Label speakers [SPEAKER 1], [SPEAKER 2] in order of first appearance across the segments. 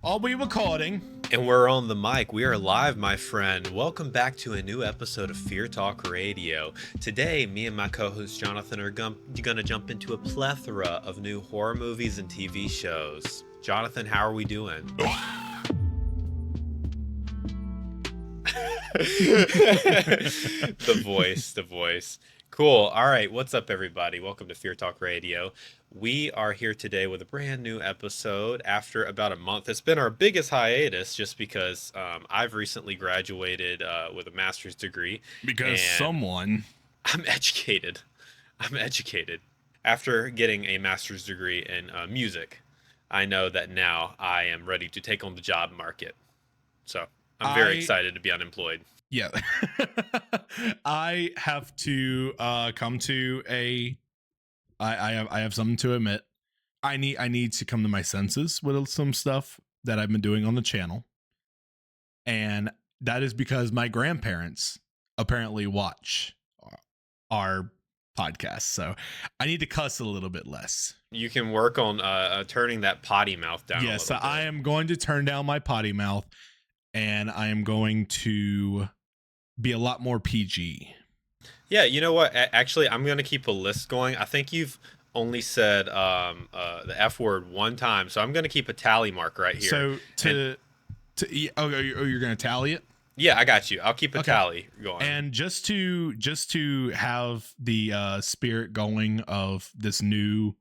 [SPEAKER 1] Are we recording?
[SPEAKER 2] And we're on the mic. We are live, my friend. Welcome back to a new episode of Fear Talk Radio. Today, me and my co-host Jonathan are going to jump into a plethora of new horror movies and TV shows. Jonathan, how are we doing? The voice. Cool. All right. What's up, everybody? Welcome to Fear Talk Radio. We are here today with a brand new episode after about a month. It's been our biggest hiatus just because I've recently graduated with a master's degree.
[SPEAKER 1] Because someone...
[SPEAKER 2] I'm educated. After getting a master's degree in music, I know that now I am ready to take on the job market. So I'm very excited to be unemployed.
[SPEAKER 1] Yeah. I have to come to I have something to admit. I need to come to my senses with some stuff that I've been doing on the channel. And that is because my grandparents apparently watch our podcast. So I need to cuss a little bit less.
[SPEAKER 2] You can work on turning that potty mouth down.
[SPEAKER 1] Yes,
[SPEAKER 2] a little bit.
[SPEAKER 1] I am going to turn down my potty mouth, and I am going to be a lot more PG.
[SPEAKER 2] Yeah, you know what? Actually, I'm going to keep a list going. I think you've only said the F word one time, so I'm going to keep a tally mark right here.
[SPEAKER 1] So you're going to tally it?
[SPEAKER 2] Yeah, I got you. I'll keep a tally going.
[SPEAKER 1] And just to have the spirit going of this new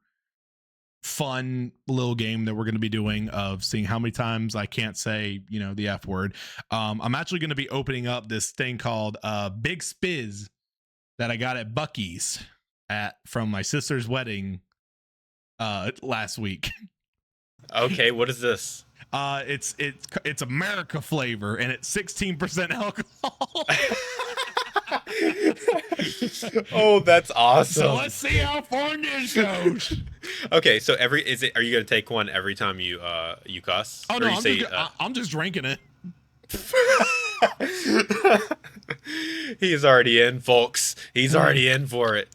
[SPEAKER 1] fun little game that we're going to be doing of seeing how many times I can't say, the F word. I'm actually going to be opening up this thing called Big Spiz that I got at Buc-ee's from my sister's wedding last week.
[SPEAKER 2] Okay, what is this?
[SPEAKER 1] It's America flavor, and it's 16% alcohol.
[SPEAKER 2] Oh, that's awesome.
[SPEAKER 1] So let's see how far this goes.
[SPEAKER 2] Okay, so are you going to take one every time you cuss?
[SPEAKER 1] Oh no, I'm just drinking it.
[SPEAKER 2] He's already in, folks. He's already in for it.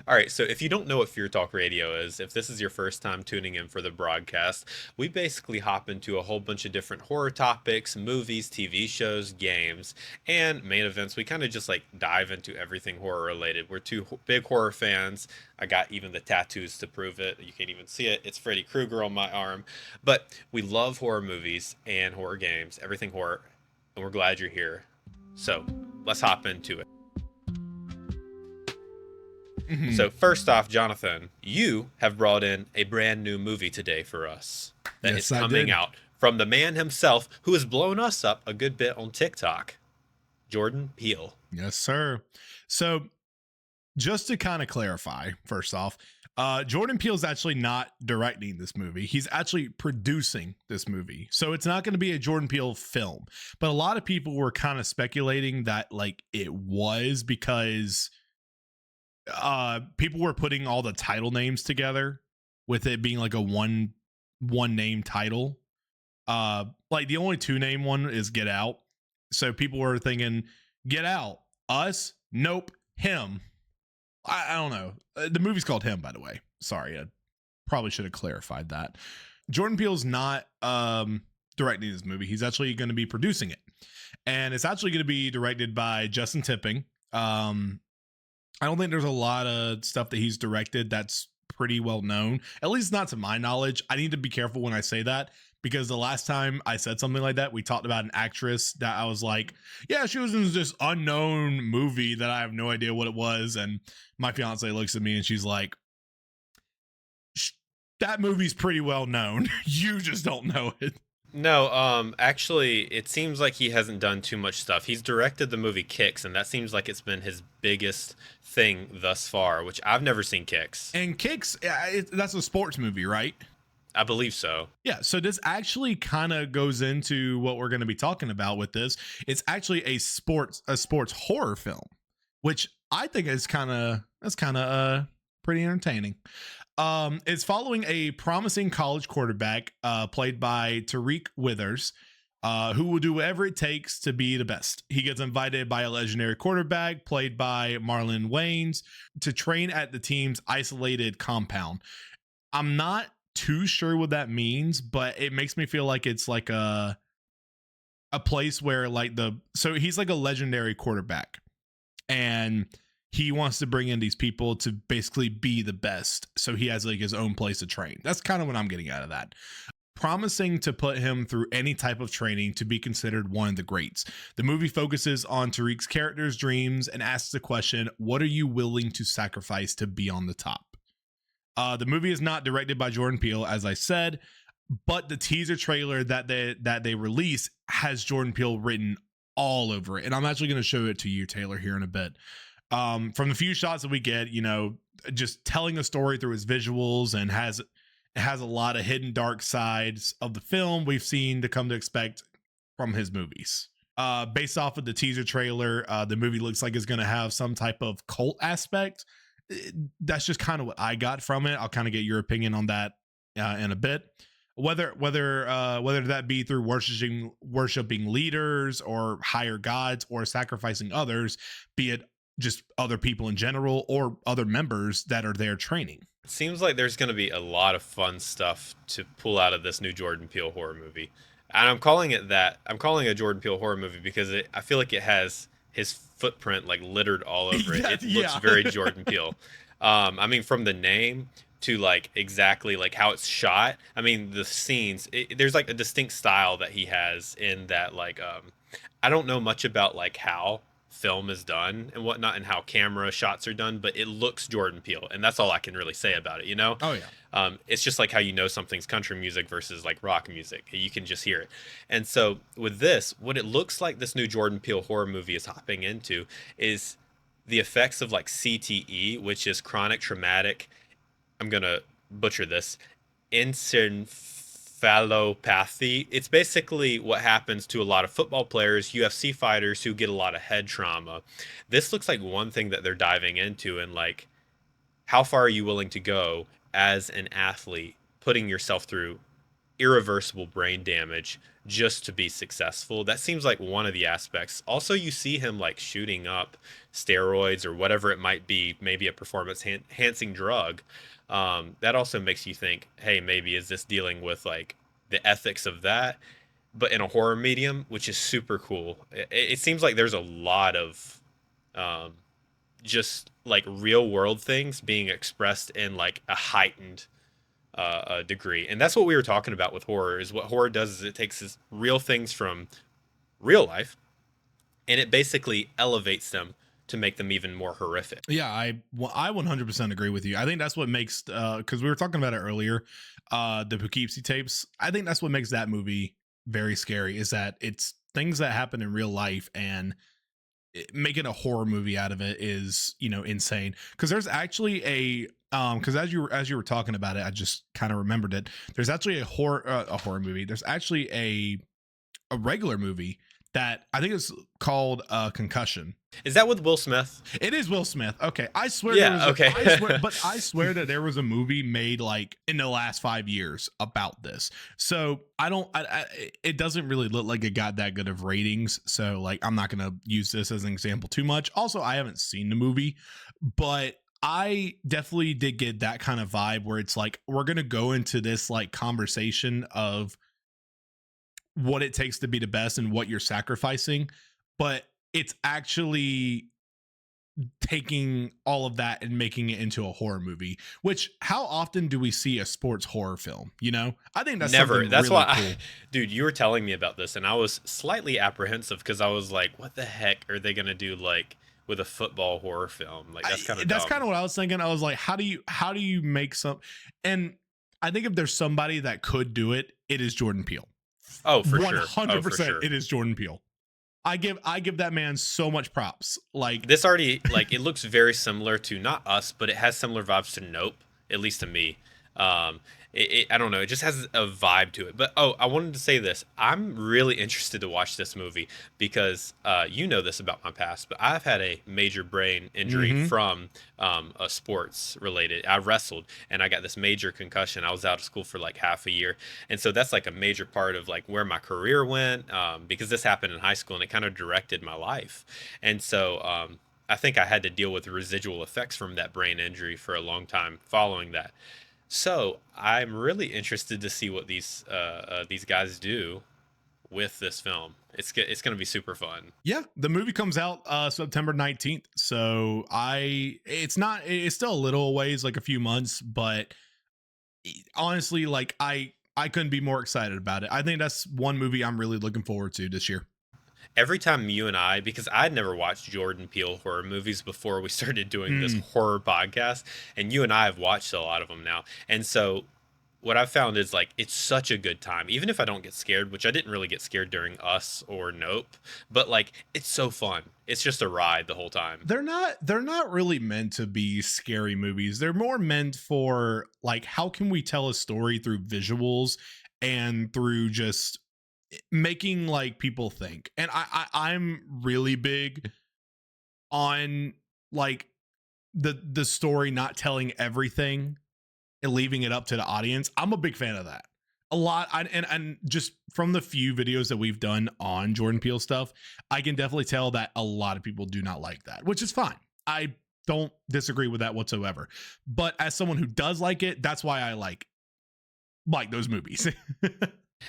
[SPEAKER 2] All right, so if you don't know what Fear Talk Radio is, if this is your first time tuning in for the broadcast, we basically hop into a whole bunch of different horror topics, movies, TV shows, games, and main events. We kind of just dive into everything horror related. We're two big horror fans. I got even the tattoos to prove it. You can't even see it. It's Freddy Krueger on my arm. But we love horror movies and horror games, everything horror, and we're glad you're here. So let's hop into it. Mm-hmm. So first off, Jonathan, you have brought in a brand new movie today for us that is coming out from the man himself who has blown us up a good bit on TikTok, Jordan Peele.
[SPEAKER 1] Yes, sir. So just to kind of clarify, first off, Jordan Peele is actually not directing this movie. He's actually producing this movie. So it's not going to be a Jordan Peele film. But a lot of people were kind of speculating that it was because people were putting all the title names together with it being a one name title. The only two name one is Get Out. So people were thinking Get Out, Us, Nope, Him. I don't know. The movie's called Him, by the way. Sorry, I probably should have clarified that. Jordan Peele's not directing this movie. He's actually going to be producing it, and it's actually going to be directed by Justin Tipping. I don't think there's a lot of stuff that he's directed that's pretty well known, at least not to my knowledge. I need to be careful when I say that, because the last time I said something like that, we talked about an actress that I was like, yeah, she was in this unknown movie that I have no idea what it was. And my fiance looks at me and she's like, that movie's pretty well known. You just don't know it.
[SPEAKER 2] No, actually, it seems like he hasn't done too much stuff. He's directed the movie Kicks, and that seems like it's been his biggest thing thus far, which I've never seen Kicks.
[SPEAKER 1] And Kicks, that's a sports movie, right?
[SPEAKER 2] I believe so.
[SPEAKER 1] Yeah, so this actually kind of goes into what we're going to be talking about with this. It's actually a sports horror film, which I think is kind of pretty entertaining. It's following a promising college quarterback played by Tariq Withers, who will do whatever it takes to be the best. He gets invited by a legendary quarterback played by Marlon Wayans to train at the team's isolated compound. I'm not too sure what that means, but it makes me feel like it's like a place where like so he's like a legendary quarterback, and he wants to bring in these people to basically be the best. So he has like his own place to train. That's kind of what I'm getting out of that. Promising to put him through any type of training to be considered one of the greats. The movie focuses on Tariq's character's dreams and asks the question, what are you willing to sacrifice to be on the top? The movie is not directed by Jordan Peele, as I said, but the teaser trailer that they release has Jordan Peele written all over it. And I'm actually going to show it to you, Taylor, here in a bit. From the few shots that we get, just telling a story through his visuals, and has a lot of hidden dark sides of the film we've seen to come to expect from his movies. Based off of the teaser trailer, the movie looks like it's going to have some type of cult aspect. That's just kind of what I got from it. I'll kind of get your opinion on that in a bit. Whether that be through worshiping leaders or higher gods, or sacrificing others, be it just other people in general or other members that are there training.
[SPEAKER 2] It seems like there's going to be a lot of fun stuff to pull out of this new Jordan Peele horror movie. And I'm calling it that. I'm calling it a Jordan Peele horror movie because I feel like it has his footprint like littered all over it. It looks very Jordan Peele. I mean, from the name to like exactly like how it's shot. I mean, the scenes, there's like a distinct style that he has in that, like, I don't know much about like how film is done and whatnot and how camera shots are done, but it looks Jordan Peele, and that's all I can really say about it, you know?
[SPEAKER 1] Oh yeah.
[SPEAKER 2] It's just like how you know something's country music versus like rock music. You can just hear it. And so with this, what it looks like this new Jordan Peele horror movie is hopping into is the effects of like CTE, which is chronic traumatic, I'm gonna butcher this, encephalopathy. It's basically what happens to a lot of football players, UFC fighters who get a lot of head trauma. This looks like one thing that they're diving into, and like, how far are you willing to go as an athlete, putting yourself through irreversible brain damage just to be successful? That seems like one of the aspects. Also, you see him like shooting up steroids or whatever it might be, maybe a performance enhancing drug. That also makes you think, hey, maybe is this dealing with like the ethics of that, but in a horror medium, which is super cool. It seems like there's a lot of um, just like real world things being expressed in like a heightened degree. And that's what we were talking about with horror. Is what horror does is it takes real things from real life and it basically elevates them to make them even more horrific.
[SPEAKER 1] Yeah, I 100% agree with you. I think that's what makes, because we were talking about it earlier, the Poughkeepsie tapes. I think that's what makes that movie very scary, is that it's things that happen in real life, and making a horror movie out of it is, insane. Because there's actually because as you were talking about it, I just kind of remembered it. There's actually a horror movie. There's actually a regular movie that I think is called Concussion.
[SPEAKER 2] Is that with Will Smith?
[SPEAKER 1] It is Will Smith. Okay, I swear.
[SPEAKER 2] Yeah. Okay.
[SPEAKER 1] I swear that there was a movie made like in the last 5 years about this. So I don't. It doesn't really look like it got that good of ratings. So like, I'm not gonna use this as an example too much. Also, I haven't seen the movie, but I definitely did get that kind of vibe where it's like, we're gonna go into this like conversation of what it takes to be the best and what you're sacrificing, but it's actually taking all of that and making it into a horror movie. Which, how often do we see a sports horror film? I think that's
[SPEAKER 2] never. That's
[SPEAKER 1] really
[SPEAKER 2] why,
[SPEAKER 1] cool.
[SPEAKER 2] Dude, you were telling me about this, and I was slightly apprehensive because I was like, "What the heck are they gonna do like with a football horror film?" Like, that's kind of
[SPEAKER 1] what I was thinking. I was like, how do you make some? And I think if there's somebody that could do it, it is Jordan Peele.
[SPEAKER 2] Oh, for
[SPEAKER 1] 100%, it is Jordan Peele. I give that man so much props. Like,
[SPEAKER 2] this already, like, it looks very similar to not Us, but it has similar vibes to Nope, at least to me. I don't know, it just has a vibe to it. But I wanted to say this. I'm really interested to watch this movie because you know this about my past, but I've had a major brain injury from a sports related. I wrestled and I got this major concussion. I was out of school for like half a year, and so that's like a major part of like where my career went, because this happened in high school and it kind of directed my life. And so I think I had to deal with residual effects from that brain injury for a long time following that. So I'm really interested to see what these guys do with this film. It's gonna be super fun.
[SPEAKER 1] Yeah, the movie comes out September 19th. So it's still a little ways, like a few months, but honestly, like I couldn't be more excited about it. I think that's one movie I'm really looking forward to this year.
[SPEAKER 2] Every time you and I, because I'd never watched Jordan Peele horror movies before we started doing this
[SPEAKER 1] Mm.
[SPEAKER 2] horror podcast, and you and I have watched a lot of them now. And so what I've found is like it's such a good time, even if I don't get scared, which I didn't really get scared during Us or Nope, but like it's so fun. It's just a ride the whole time.
[SPEAKER 1] They're not really meant to be scary movies. They're more meant for like how can we tell a story through visuals and through just making like people think. And I'm really big on like the story not telling everything and leaving it up to the audience. I'm a big fan of that. A lot, and just from the few videos that we've done on Jordan Peele stuff, I can definitely tell that a lot of people do not like that, which is fine. I don't disagree with that whatsoever. But as someone who does like it, that's why I like those movies.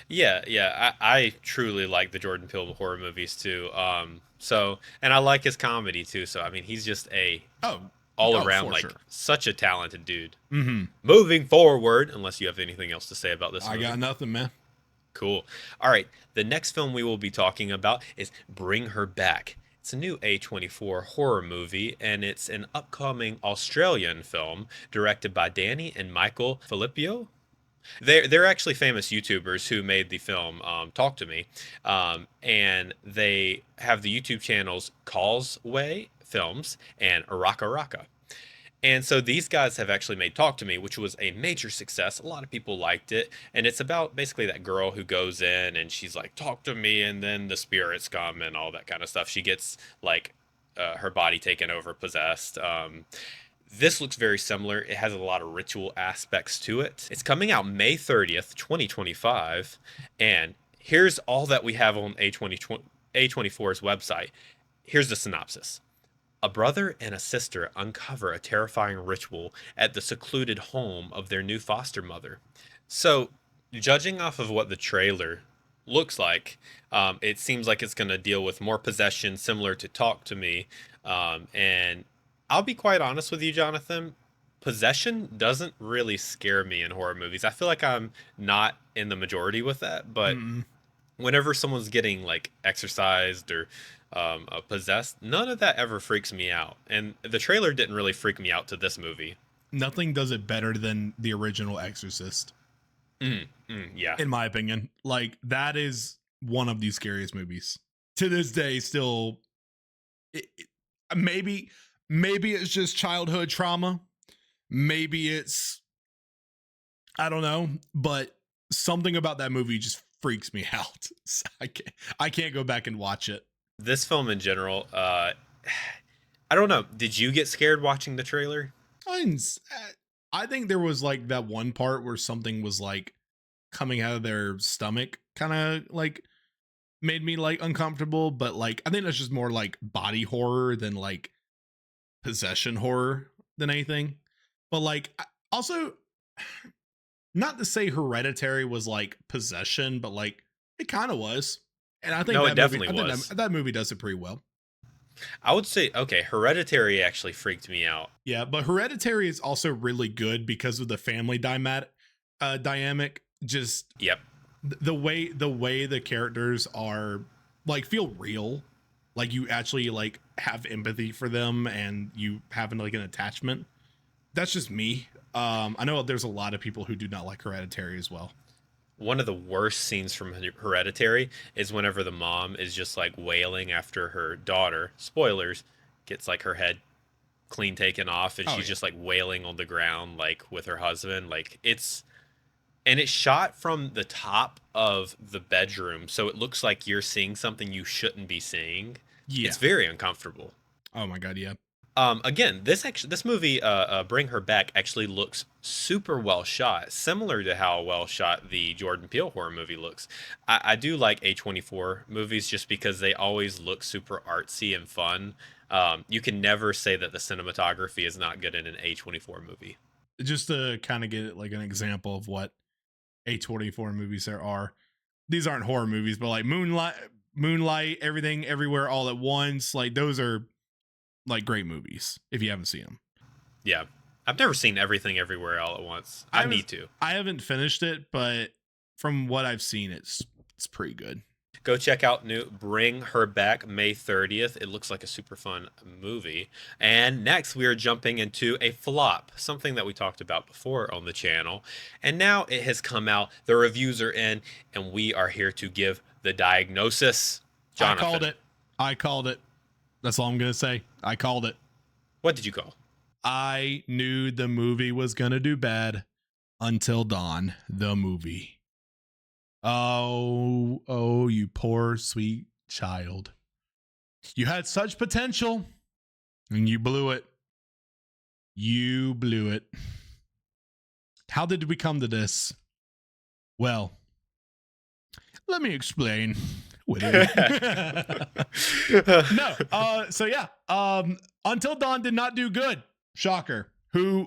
[SPEAKER 2] Yeah, yeah, I truly like the Jordan Peele horror movies too. So and I like his comedy too. So I mean, he's just a
[SPEAKER 1] Oh,
[SPEAKER 2] all
[SPEAKER 1] oh,
[SPEAKER 2] around
[SPEAKER 1] for
[SPEAKER 2] like
[SPEAKER 1] sure.
[SPEAKER 2] such a talented dude.
[SPEAKER 1] Hmm.
[SPEAKER 2] Moving forward, unless you have anything else to say about this
[SPEAKER 1] I got
[SPEAKER 2] movie.
[SPEAKER 1] nothing, man.
[SPEAKER 2] Cool. All right. The next film we will be talking about is Bring Her Back. It's a new A24 horror movie, and it's an upcoming Australian film directed by Danny and Michael Filippio. They're actually famous YouTubers who made the film Talk to Me, and they have the YouTube channels Causeway Films and Raka Raka. And so these guys have actually made Talk to Me, which was a major success. A lot of people liked it. And it's about basically that girl who goes in and she's like, talk to me. And then the spirits come and all that kind of stuff. She gets like her body taken over, possessed. This looks very similar. It has a lot of ritual aspects to it. It's coming out May 30th, 2025. And here's all that we have on A24's website. Here's the synopsis. A brother and a sister uncover a terrifying ritual at the secluded home of their new foster mother. So, judging off of what the trailer looks like, it seems like it's going to deal with more possession, similar to Talk to Me. And I'll be quite honest with you, Jonathan. Possession doesn't really scare me in horror movies. I feel like I'm not in the majority with that, but
[SPEAKER 1] Mm-mm.
[SPEAKER 2] whenever someone's getting like exercised or possessed, none of that ever freaks me out. And the trailer didn't really freak me out to this movie.
[SPEAKER 1] Nothing does it better than the original Exorcist,
[SPEAKER 2] Yeah.
[SPEAKER 1] in my opinion. Like that is one of the scariest movies to this day. Still, it, maybe maybe it's just childhood trauma. Maybe it's I don't know, but something about that movie just freaks me out. So I can't go back and watch it.
[SPEAKER 2] This film in general, I don't know. Did you get scared watching the trailer?
[SPEAKER 1] Mine's, I think there was like that one part where something was like coming out of their stomach, kind of like made me like uncomfortable. But like I think that's just more like body horror than like possession horror than anything. But like also, not to say Hereditary was like possession, but like it kind of was. And I think
[SPEAKER 2] No, it
[SPEAKER 1] that movie,
[SPEAKER 2] definitely
[SPEAKER 1] I think
[SPEAKER 2] was.
[SPEAKER 1] that movie does it pretty well.
[SPEAKER 2] I would say, okay, Hereditary actually freaked me out.
[SPEAKER 1] Yeah, but Hereditary is also really good because of the family dynamic. Just
[SPEAKER 2] Yep.
[SPEAKER 1] the way the characters are like feel real, like you actually like have empathy for them and you have like an attachment. That's just me. I know there's a lot of people who do not like Hereditary as well.
[SPEAKER 2] One of the worst scenes from Hereditary is whenever the mom is just like wailing after her daughter, spoilers, gets like her head clean taken off and
[SPEAKER 1] Oh
[SPEAKER 2] she's
[SPEAKER 1] yeah.
[SPEAKER 2] just like wailing on the ground like with her husband. Like it's shot from the top of the bedroom, so it looks like you're seeing something you shouldn't be seeing.
[SPEAKER 1] Yeah.
[SPEAKER 2] It's very uncomfortable.
[SPEAKER 1] Oh my god, yeah.
[SPEAKER 2] Again, this movie, Bring Her Back, actually looks super well shot, similar to how well shot the Jordan Peele horror movie looks. I do like A24 movies just because they always look super artsy and fun. You can never say that the cinematography is not good in an A24 movie.
[SPEAKER 1] just to kind of get like an example of what A24 movies there are. These aren't horror movies, but like Moonlight, Everything, Everywhere, All at Once. Like those are like great movies if you haven't seen them.
[SPEAKER 2] Yeah. I've never seen Everything Everywhere All at Once. I need to.
[SPEAKER 1] I haven't finished it, but from what I've seen, it's pretty good.
[SPEAKER 2] Go check out new Bring Her Back May 30th. It looks like a super fun movie. And next we are jumping into a flop, something that we talked about before on the channel. And now it has come out, the reviews are in, and we are here to give the diagnosis. Jonathan.
[SPEAKER 1] I called it. That's all I'm going to say. I called it.
[SPEAKER 2] What did you call?
[SPEAKER 1] I knew the movie was going to do bad. Until Dawn, the movie. Oh, you poor, sweet child. You had such potential, and you blew it. You blew it. How did we come to this? Well, let me explain. No. So yeah. Until Dawn did not do good. Shocker. Who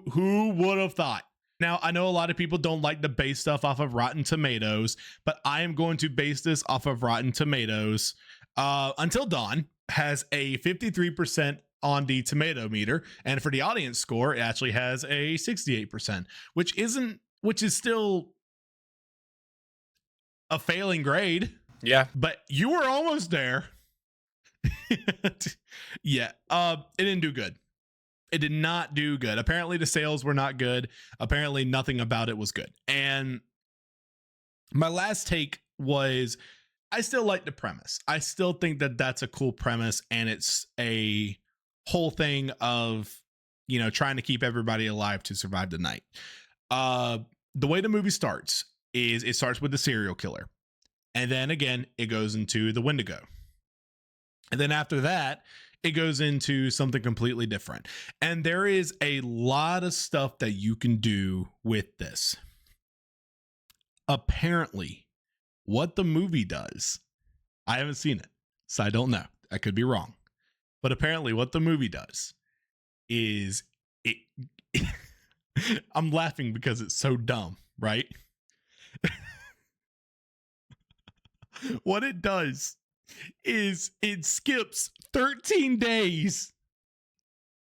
[SPEAKER 1] would have thought? Now, I know a lot of people don't like to base stuff off of Rotten Tomatoes, but I am going to base this off of Rotten Tomatoes. Until Dawn has a 53% on the tomato meter, and for the audience score, it actually has a 68%, which is still a failing grade.
[SPEAKER 2] Yeah.
[SPEAKER 1] But you were almost there. Yeah. It didn't do good. It did not do good. Apparently the sales were not good. Apparently nothing about it was good. And my last take was, I still like the premise. I still think that that's a cool premise, and it's a whole thing of, you know, trying to keep everybody alive to survive the night. The way the movie starts is it starts with the serial killer. And then again, it goes into the Wendigo. And then after that, it goes into something completely different. And there is a lot of stuff that you can do with this. Apparently, what the movie does, I haven't seen it, so I don't know. I could be wrong. But apparently what the movie does is it I'm laughing because it's so dumb, right? What it does is it skips 13 days,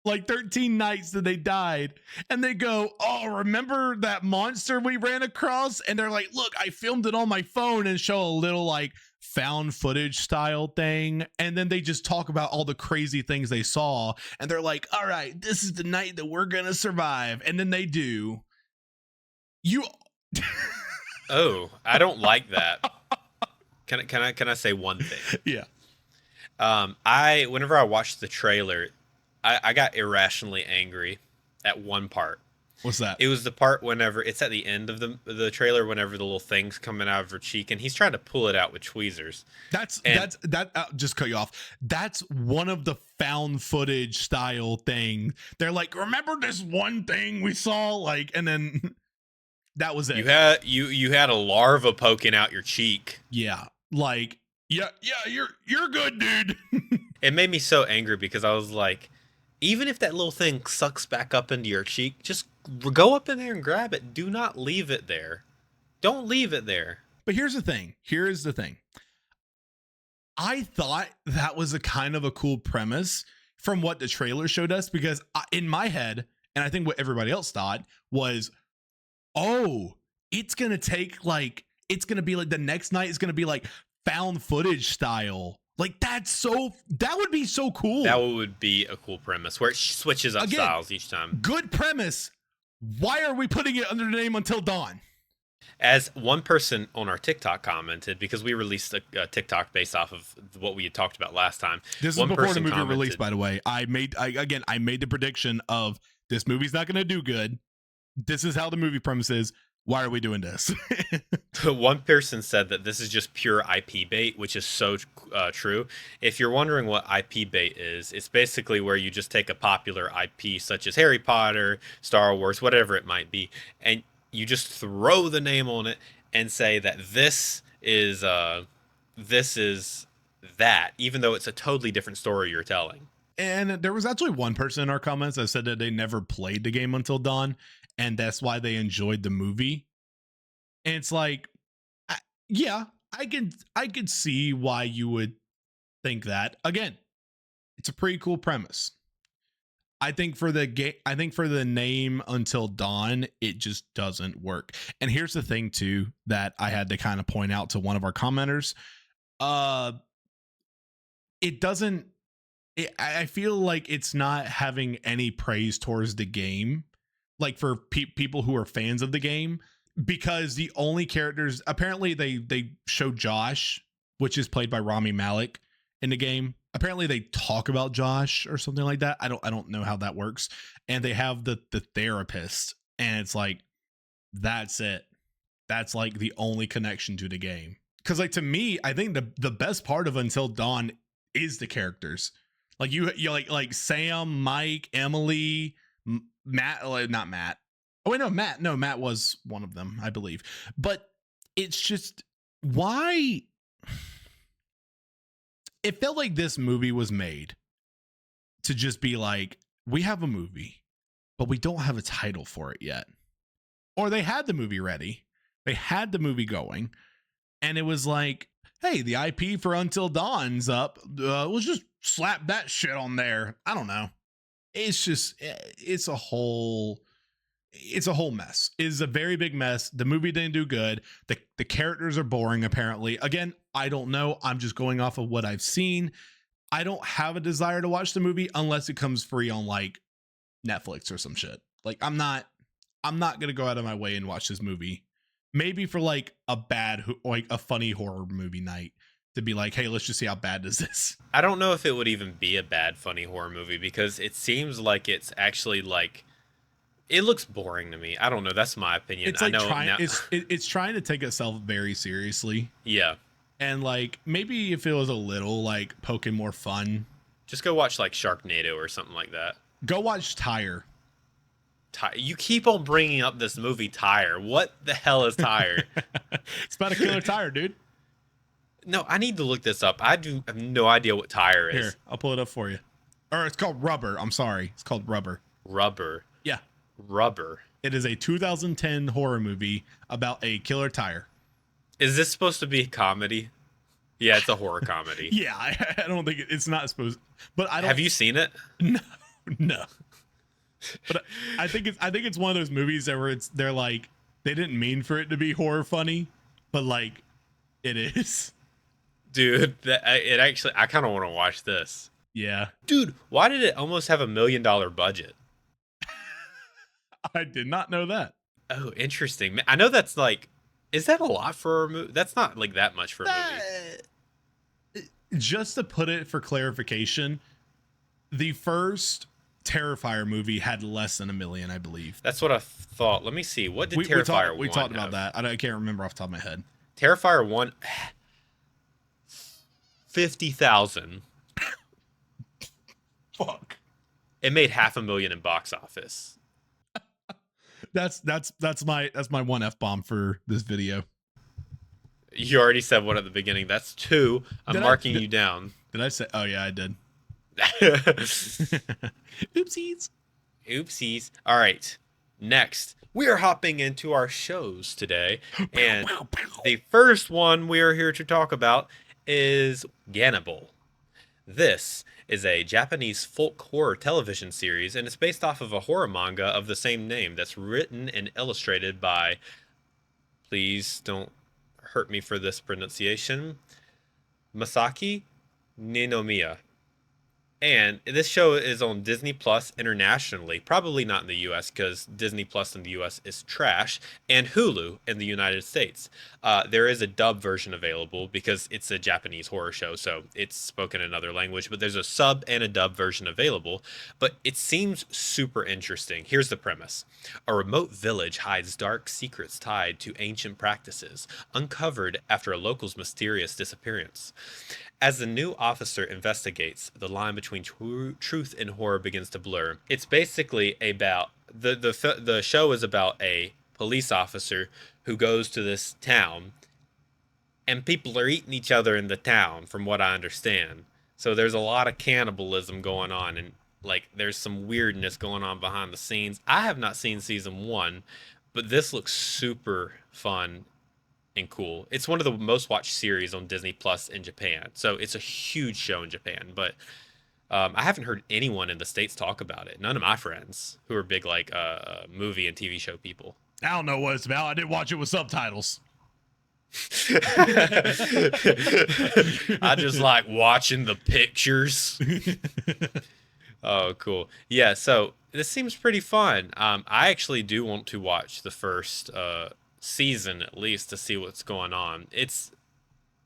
[SPEAKER 1] like 13 nights that they died, and they go, oh, remember that monster we ran across? And they're like, look, I filmed it on my phone, and show a little like found footage style thing. And then they just talk about all the crazy things they saw, and they're like, all right, this is the night that we're gonna survive. And then they do.
[SPEAKER 2] Oh, I don't like that. Can I say one thing?
[SPEAKER 1] Yeah.
[SPEAKER 2] Whenever I watched the trailer, I got irrationally angry at one part.
[SPEAKER 1] What's that?
[SPEAKER 2] It was the part whenever it's at the end of the trailer, whenever the little thing's coming out of her cheek, and he's trying to pull it out with tweezers.
[SPEAKER 1] Just cut you off. That's one of the found footage style thing. They're like, remember this one thing we saw, like, and then that was it.
[SPEAKER 2] You had a larva poking out your cheek.
[SPEAKER 1] Yeah. Like, yeah, you're good, dude.
[SPEAKER 2] It made me so angry because I was like, even if that little thing sucks back up into your cheek, just go up in there and grab it. Do not leave it there. Don't leave it there.
[SPEAKER 1] But here's the thing. I thought that was a kind of a cool premise from what the trailer showed us, because in my head, and I think what everybody else thought was, oh, it's going to be like the next night is going to be like found footage style. Like that would be so cool.
[SPEAKER 2] That would be a cool premise where it switches up styles each time.
[SPEAKER 1] Good premise. Why are we putting it under the name Until Dawn?
[SPEAKER 2] As one person on our TikTok commented, because we released a TikTok based off of what we had talked about last time.
[SPEAKER 1] This is before the movie released, by the way. I made the prediction of this movie's not going to do good. This is how the movie premise is. Why are we doing this?
[SPEAKER 2] One person said that this is just pure IP bait, which is so true. If you're wondering what IP bait is, it's basically where you just take a popular IP such as Harry Potter, Star Wars, whatever it might be, and you just throw the name on it and say that this is that, even though it's a totally different story you're telling.
[SPEAKER 1] And there was actually one person in our comments that said that they never played the game Until Dawn. and that's why they enjoyed the movie. And it's like, I, yeah, I could see why you would think that. Again, it's a pretty cool premise. I think for the game, I think for the name Until Dawn, it just doesn't work. And here's the thing too that I had to kind of point out to one of our commenters. Uh, it doesn't. I feel like it's not having any praise towards the game, like for people who are fans of the game, because the only characters apparently they show Josh, which is played by Rami Malek in the game. Apparently they talk about Josh or something like that. I don't know how that works. And they have the therapist, and it's like that's it. That's like the only connection to the game. Because like to me, I think the best part of Until Dawn is the characters. Like you like Sam, Mike, Emily, Matt, not Matt. Oh wait, no, Matt. No, Matt was one of them, I believe. But it's just why it felt like this movie was made to just be like, we have a movie, but we don't have a title for it yet. Or they had the movie ready, they had the movie going, and it was like, hey, the IP for Until Dawn's up. Let's just slap that shit on there. I don't know. It's just, it's a whole mess. It's a very big mess. The movie didn't do good. The characters are boring, apparently. Again, I don't know. I'm just going off of what I've seen. I don't have a desire to watch the movie unless it comes free on like Netflix or some shit. Like I'm not gonna go out of my way and watch this movie. Maybe for like like a funny horror movie night to be like, hey, let's just see how bad is this.
[SPEAKER 2] I don't know if it would even be a bad, funny horror movie because it seems like it's actually like it looks boring to me. I don't know. That's my opinion.
[SPEAKER 1] It's like
[SPEAKER 2] I know
[SPEAKER 1] trying
[SPEAKER 2] now.
[SPEAKER 1] it's trying to take itself very seriously.
[SPEAKER 2] Yeah.
[SPEAKER 1] And like maybe if it was a little like poking more fun,
[SPEAKER 2] Just go watch like Sharknado or something like that.
[SPEAKER 1] go watch Tire.
[SPEAKER 2] You keep on bringing up this movie Tire. What the hell is Tire?
[SPEAKER 1] It's about a killer tire, dude.
[SPEAKER 2] No, I need to look this up. I do have no idea what Tire is.
[SPEAKER 1] Here, I'll pull it up for you. Or it's called Rubber. I'm sorry. It's called Rubber.
[SPEAKER 2] Rubber.
[SPEAKER 1] Yeah.
[SPEAKER 2] Rubber.
[SPEAKER 1] It is a 2010 horror movie about a killer tire.
[SPEAKER 2] Is this supposed to be a comedy? Yeah, it's a horror comedy.
[SPEAKER 1] Yeah, I don't think it's not supposed. But I don't.
[SPEAKER 2] Have you seen it?
[SPEAKER 1] No, no. But I think it's one of those movies that where they're like they didn't mean for it to be horror funny, but like it is.
[SPEAKER 2] Dude, it actually I kind of want to watch this.
[SPEAKER 1] Yeah.
[SPEAKER 2] Dude, why did it almost have $1 million budget?
[SPEAKER 1] I did not know that.
[SPEAKER 2] Oh, interesting. I know that's like, is that a lot for a movie? That's not like that much for a movie.
[SPEAKER 1] Just to put it for clarification, the first Terrifier movie had less than $1 million, I believe.
[SPEAKER 2] That's what I thought. Let me see. What did Terrifier 1
[SPEAKER 1] we talked about
[SPEAKER 2] have?
[SPEAKER 1] that. I can't remember off the top of my head.
[SPEAKER 2] Terrifier 1, 50,000.
[SPEAKER 1] Fuck.
[SPEAKER 2] It made $500,000 in box office.
[SPEAKER 1] That's my one F-bomb for this video.
[SPEAKER 2] You already said one at the beginning. That's 2. I'm marking you down.
[SPEAKER 1] Did I say? Oh yeah, I did. Oopsies.
[SPEAKER 2] Oopsies. All right. Next, we are hopping into our shows today. And the first one we are here to talk about is Gannibal. This is a Japanese folk horror television series, and it's based off of a horror manga of the same name that's written and illustrated by, please don't hurt me for this pronunciation, Masaki Ninomiya. And this show is on Disney Plus internationally, probably not in the US because Disney Plus in the US is trash, and Hulu in the United States. There is a dub version available because it's a Japanese horror show, so it's spoken in another language, but there's a sub and a dub version available. But it seems super interesting. Here's the premise. A remote village hides dark secrets tied to ancient practices, uncovered after a local's mysterious disappearance. As the new officer investigates, the line between truth and horror begins to blur. It's basically about the show is about a police officer who goes to this town, and people are eating each other in the town, from what I understand. So there's a lot of cannibalism going on, and Like there's some weirdness going on behind the scenes. I have not seen season 1, but this looks super fun and cool. It's one of the most watched series on Disney Plus in Japan. So it's a huge show in Japan, but I haven't heard anyone in the States talk about it. None of my friends who are big like movie and TV show people.
[SPEAKER 1] I don't know what it's about. I didn't watch it with subtitles.
[SPEAKER 2] I just like watching the pictures. Oh, cool. Yeah, so this seems pretty fun. I actually do want to watch the first season at least to see what's going on. It's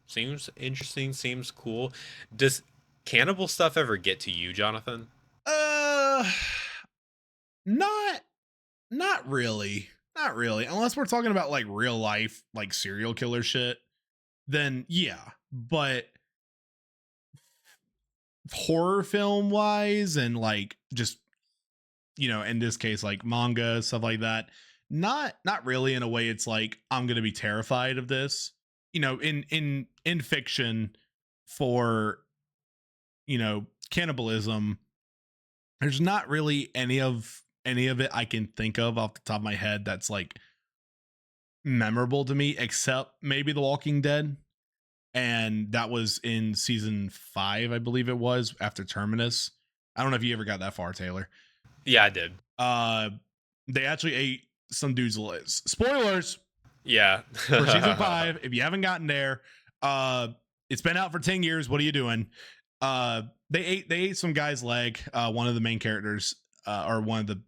[SPEAKER 2] seems interesting, seems cool. Does cannibal stuff ever get to you, Jonathan?
[SPEAKER 1] Uh, not not really. Not really. Unless we're talking about like real life, like serial killer shit, then yeah. But horror film wise and like just, in this case, like manga, stuff like that, not really in a way it's like I'm gonna be terrified of this. In fiction for, cannibalism, there's not really any of it I can think of off the top of my head that's like memorable to me, except maybe The Walking Dead. And that was in season 5, I believe it was, after Terminus. I don't know if you ever got that far, Taylor.
[SPEAKER 2] Yeah, I did.
[SPEAKER 1] Uh, they actually ate some dude's lives. Spoilers
[SPEAKER 2] Yeah.
[SPEAKER 1] for season 5. If you haven't gotten there, it's been out for 10 years. What are you doing? They ate some guy's leg. One of the main characters, or one of the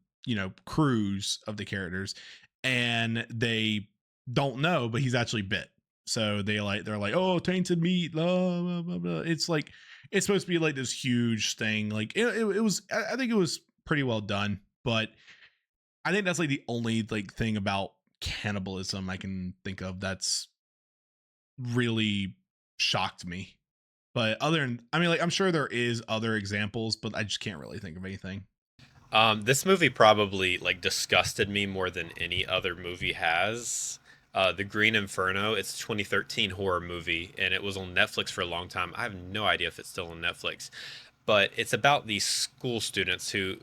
[SPEAKER 1] crews of the characters, and they don't know, but he's actually bit. So they're like, oh, tainted meat, blah, blah, blah, blah. It's like it's supposed to be like this huge thing. Like it was. I think it was pretty well done, but I think that's like the only like thing about cannibalism I can think of that's really shocked me. But like I'm sure there is other examples, but I just can't really think of anything.
[SPEAKER 2] This movie probably like disgusted me more than any other movie has. The Green Inferno, it's a 2013 horror movie, and it was on Netflix for a long time. I have no idea if it's still on Netflix, but it's about these school students who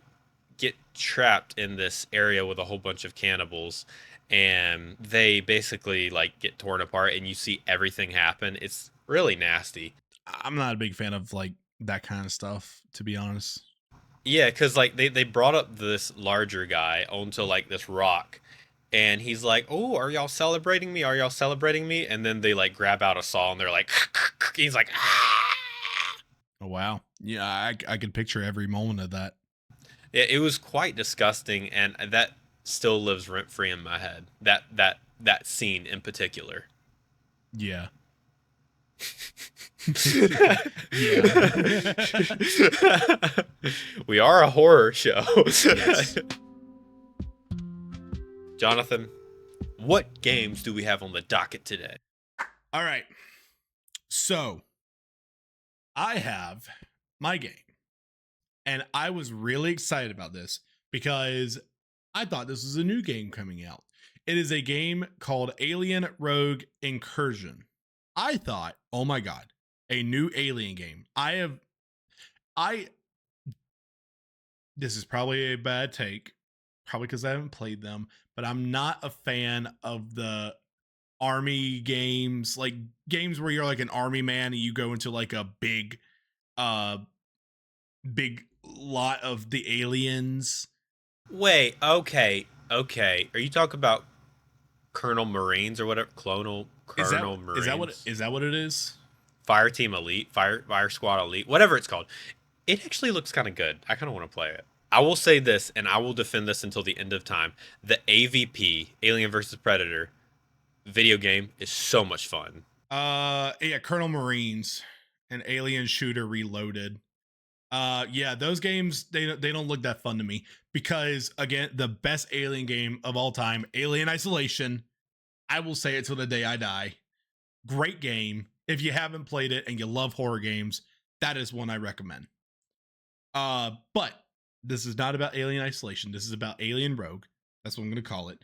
[SPEAKER 2] get trapped in this area with a whole bunch of cannibals, and they basically like get torn apart, and you see everything happen. It's really nasty.
[SPEAKER 1] I'm not a big fan of like that kind of stuff, to be honest.
[SPEAKER 2] Yeah, because like they brought up this larger guy onto like this rock, and he's like, "Oh, are y'all celebrating me? Are y'all celebrating me?" And then they like grab out a saw and they're like, he's like, ah!
[SPEAKER 1] Oh wow, yeah, I can picture every moment of that.
[SPEAKER 2] It was quite disgusting, and that still lives rent free in my head. That scene in particular.
[SPEAKER 1] Yeah, yeah,
[SPEAKER 2] We are a horror show.
[SPEAKER 1] yes.
[SPEAKER 2] Jonathan, what games do we have on the docket today?
[SPEAKER 1] All right, so I have my game, and I was really excited about this because I thought this was a new game coming out. It is a game called Alien Rogue Incursion. I thought, oh my god, a new Alien game. I this is probably a bad take, probably because I haven't played them, but I'm not a fan of the army games, like games where you're like an army man and you go into like a uh big lot of the aliens.
[SPEAKER 2] Wait, okay. Are you talking about Colonel Marines or whatever?
[SPEAKER 1] Is that
[SPEAKER 2] Colonel Marines?
[SPEAKER 1] is that what it is?
[SPEAKER 2] Fire Team Elite, Fire Squad Elite, whatever it's called. It actually looks kind of good. I kind of want to play it. I will say this, and I will defend this until the end of time. The AVP, Alien versus Predator, video game is so much fun.
[SPEAKER 1] Yeah, Colonel Marines, an alien shooter reloaded. Yeah, those games they don't look that fun to me because again, the best alien game of all time, Alien Isolation. I will say it till the day I die. Great game. If you haven't played it and you love horror games, that is one I recommend. But this is not about Alien Isolation. This is about Alien Rogue. That's what I'm going to call it.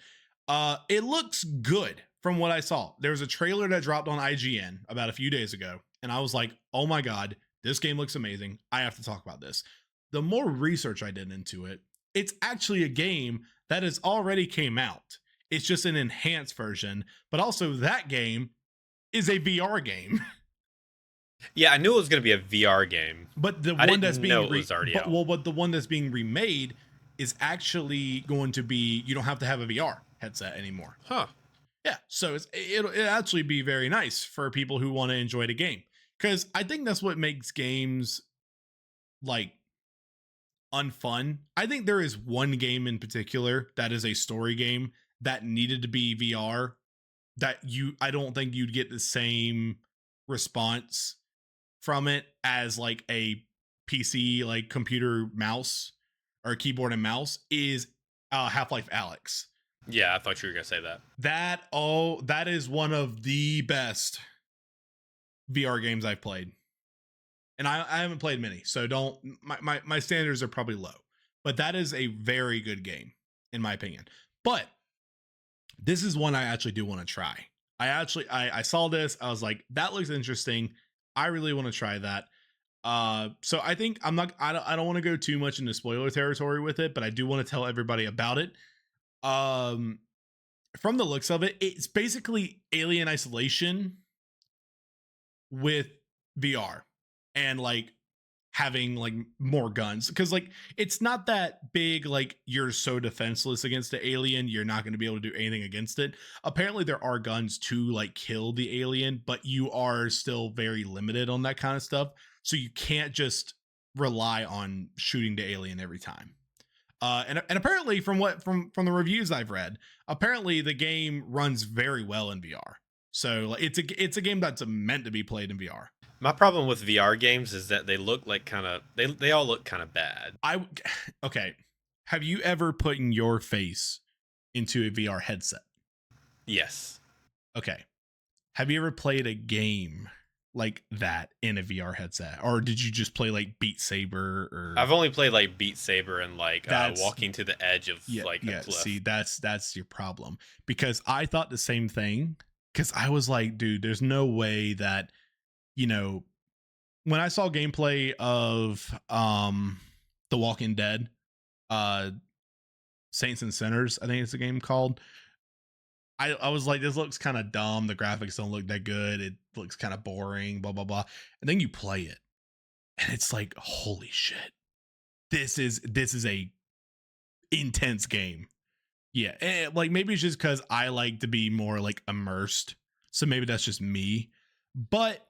[SPEAKER 1] It looks good from what I saw. There was a trailer that dropped on IGN about a few days ago, and I was like, "Oh my god, this game looks amazing. I have to talk about this." the more research I did into it, it's actually a game that has already came out. It's just an enhanced version, but also that game is a VR game.
[SPEAKER 2] Yeah, I knew it was going to be a VR game.
[SPEAKER 1] But the
[SPEAKER 2] I
[SPEAKER 1] one that's
[SPEAKER 2] didn't know
[SPEAKER 1] being
[SPEAKER 2] it was already out.
[SPEAKER 1] but the one that's being remade is actually going to be, you don't have to have a VR headset anymore.
[SPEAKER 2] Huh.
[SPEAKER 1] Yeah, so it'll actually be very nice for people who want to enjoy the game, because I think that's what makes games like unfun. I think there is one game in particular that is a story game that needed to be VR, that I don't think you'd get the same response from it as like a PC, like computer mouse or keyboard and mouse, is Half-Life Alyx.
[SPEAKER 2] Yeah, I thought you were going to say that.
[SPEAKER 1] That is one of the best VR games I've played. And I haven't played many, so don't, my standards are probably low. But that is a very good game, in my opinion. But this is one I actually do want to try. I saw this, I was like, that looks interesting. I really want to try that. So I think I don't want to go too much into spoiler territory with it, but I do want to tell everybody about it. From the looks of it, it's basically Alien Isolation with VR and like having like more guns, because like it's not that big, like you're so defenseless against the alien you're not going to be able to do anything against it. Apparently there are guns to like kill the alien, but you are still very limited on that kind of stuff, so you can't just rely on shooting the alien every time. And apparently from the reviews I've read, apparently the game runs very well in VR. So like, it's a game that's meant to be played in VR.
[SPEAKER 2] My problem with VR games is that they look like they all look kind of bad.
[SPEAKER 1] Okay. Have you ever put in your face into a VR headset?
[SPEAKER 2] Yes.
[SPEAKER 1] Okay. Have you ever played a game like that in a VR headset, or did you just play like Beat Saber? Or
[SPEAKER 2] I've only played like Beat Saber and like walking to the edge of a cliff.
[SPEAKER 1] See, that's your problem, because I thought the same thing, because I was like, dude, there's no way that, you know, when I saw gameplay of The Walking Dead, Saints and Sinners, I think it's a game called, I was like, this looks kind of dumb. The graphics don't look that good. It looks kind of boring, blah, blah, blah. And then you play it and it's like, holy shit. This is a intense game. Yeah. And like, maybe it's just because I like to be more like immersed. So maybe that's just me. But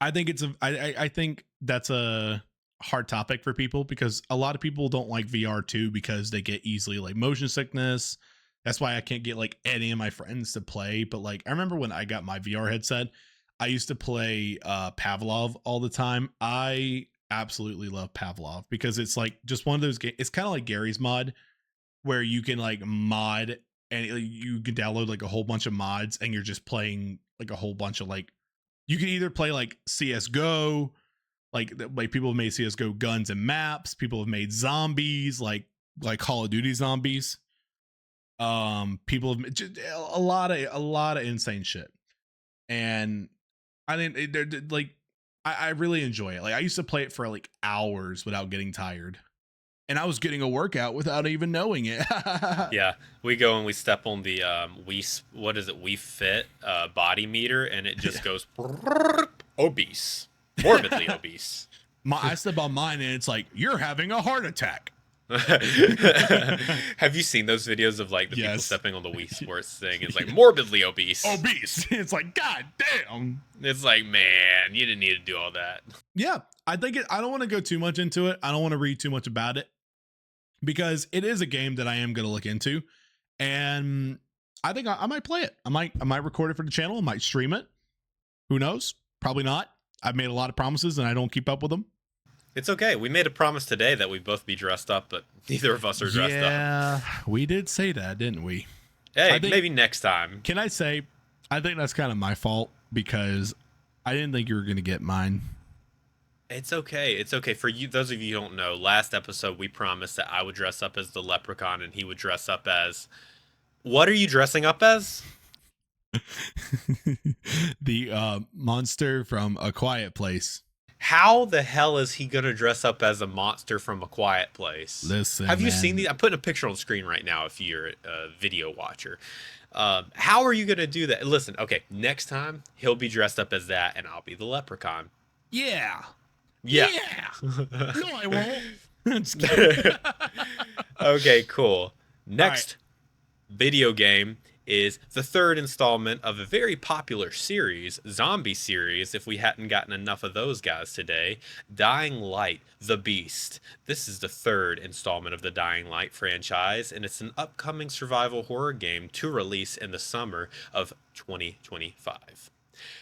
[SPEAKER 1] I think I think that's a hard topic for people, because a lot of people don't like VR too, because they get easily like motion sickness. That's why I can't get like any of my friends to play. But like, I remember when I got my VR headset, I used to play Pavlov all the time. I absolutely love Pavlov, because it's like just one of those games. It's kind of like Gary's Mod, where you can like mod and you can download like a whole bunch of mods, and you're just playing like a whole bunch of like, you can either play like CSGO, like people have made CSGO guns and maps. People have made zombies, like Call of Duty zombies. People have just a lot of insane shit, and I think they're like, I really enjoy it. Like I used to play it for like hours without getting tired, and I was getting a workout without even knowing it.
[SPEAKER 2] Yeah, we go and we step on the we Fit body meter, and it just goes obese, morbidly obese.
[SPEAKER 1] I step on mine and it's like, you're having a heart attack.
[SPEAKER 2] Have you seen those videos of like the people stepping on the Wii Sports thing? It's like morbidly obese.
[SPEAKER 1] It's like, god damn.
[SPEAKER 2] It's like, man, you didn't need to do all that.
[SPEAKER 1] Yeah, I think I don't want to go too much into it. I don't want to read too much about it, because it is a game that I am going to look into, and I think I might play it. I might record it for the channel. I might stream it. Who knows? Probably not. I've made a lot of promises and I don't keep up with them.
[SPEAKER 2] It's okay. We made a promise today that we'd both be dressed up, but neither of us are dressed up.
[SPEAKER 1] Yeah, we did say that, didn't we?
[SPEAKER 2] Hey, maybe next time.
[SPEAKER 1] Can I say, I think that's kind of my fault, because I didn't think you were going to get mine.
[SPEAKER 2] It's okay. It's okay. For you, those of you who don't know, last episode we promised that I would dress up as the leprechaun and he would dress up as... What are you dressing up as?
[SPEAKER 1] The monster from A Quiet Place.
[SPEAKER 2] How the hell is he gonna dress up as a monster from A Quiet Place?
[SPEAKER 1] Listen,
[SPEAKER 2] Have you seen
[SPEAKER 1] man.
[SPEAKER 2] these? I'm putting a picture on the screen right now if you're a video watcher. How are you gonna do that? Listen, okay, next time he'll be dressed up as that, and I'll be the leprechaun.
[SPEAKER 1] Yeah.
[SPEAKER 2] Yeah.
[SPEAKER 1] Yeah. No, I won't. Just kidding.
[SPEAKER 2] Okay, cool.
[SPEAKER 1] All right.
[SPEAKER 2] Next video game is the third installment of a very popular series, zombie series, if we hadn't gotten enough of those guys today. Dying Light, The Beast. This is the third installment of the Dying Light franchise, and it's an upcoming survival horror game to release in the summer of 2025.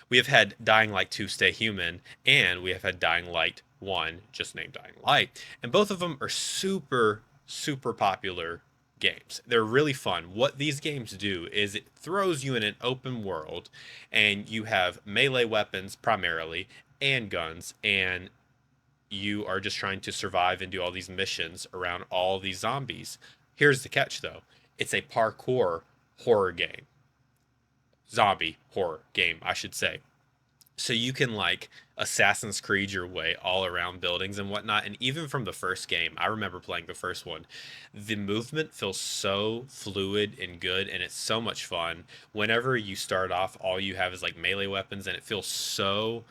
[SPEAKER 2] We have had Dying Light 2 Stay Human, and we have had Dying Light 1, just named Dying Light. And both of them are super, super popular games. They're really fun. What these games do is it throws you in an open world, and you have melee weapons primarily, and guns, and you are just trying to survive and do all these missions around all these zombies. Here's the catch, though, it's a parkour horror game. Zombie horror game, I should say. So you can like Assassin's Creed your way all around buildings and whatnot. And even from the first game, I remember playing the first one, the movement feels so fluid and good, and it's so much fun. Whenever you start off, all you have is like melee weapons, and it feels so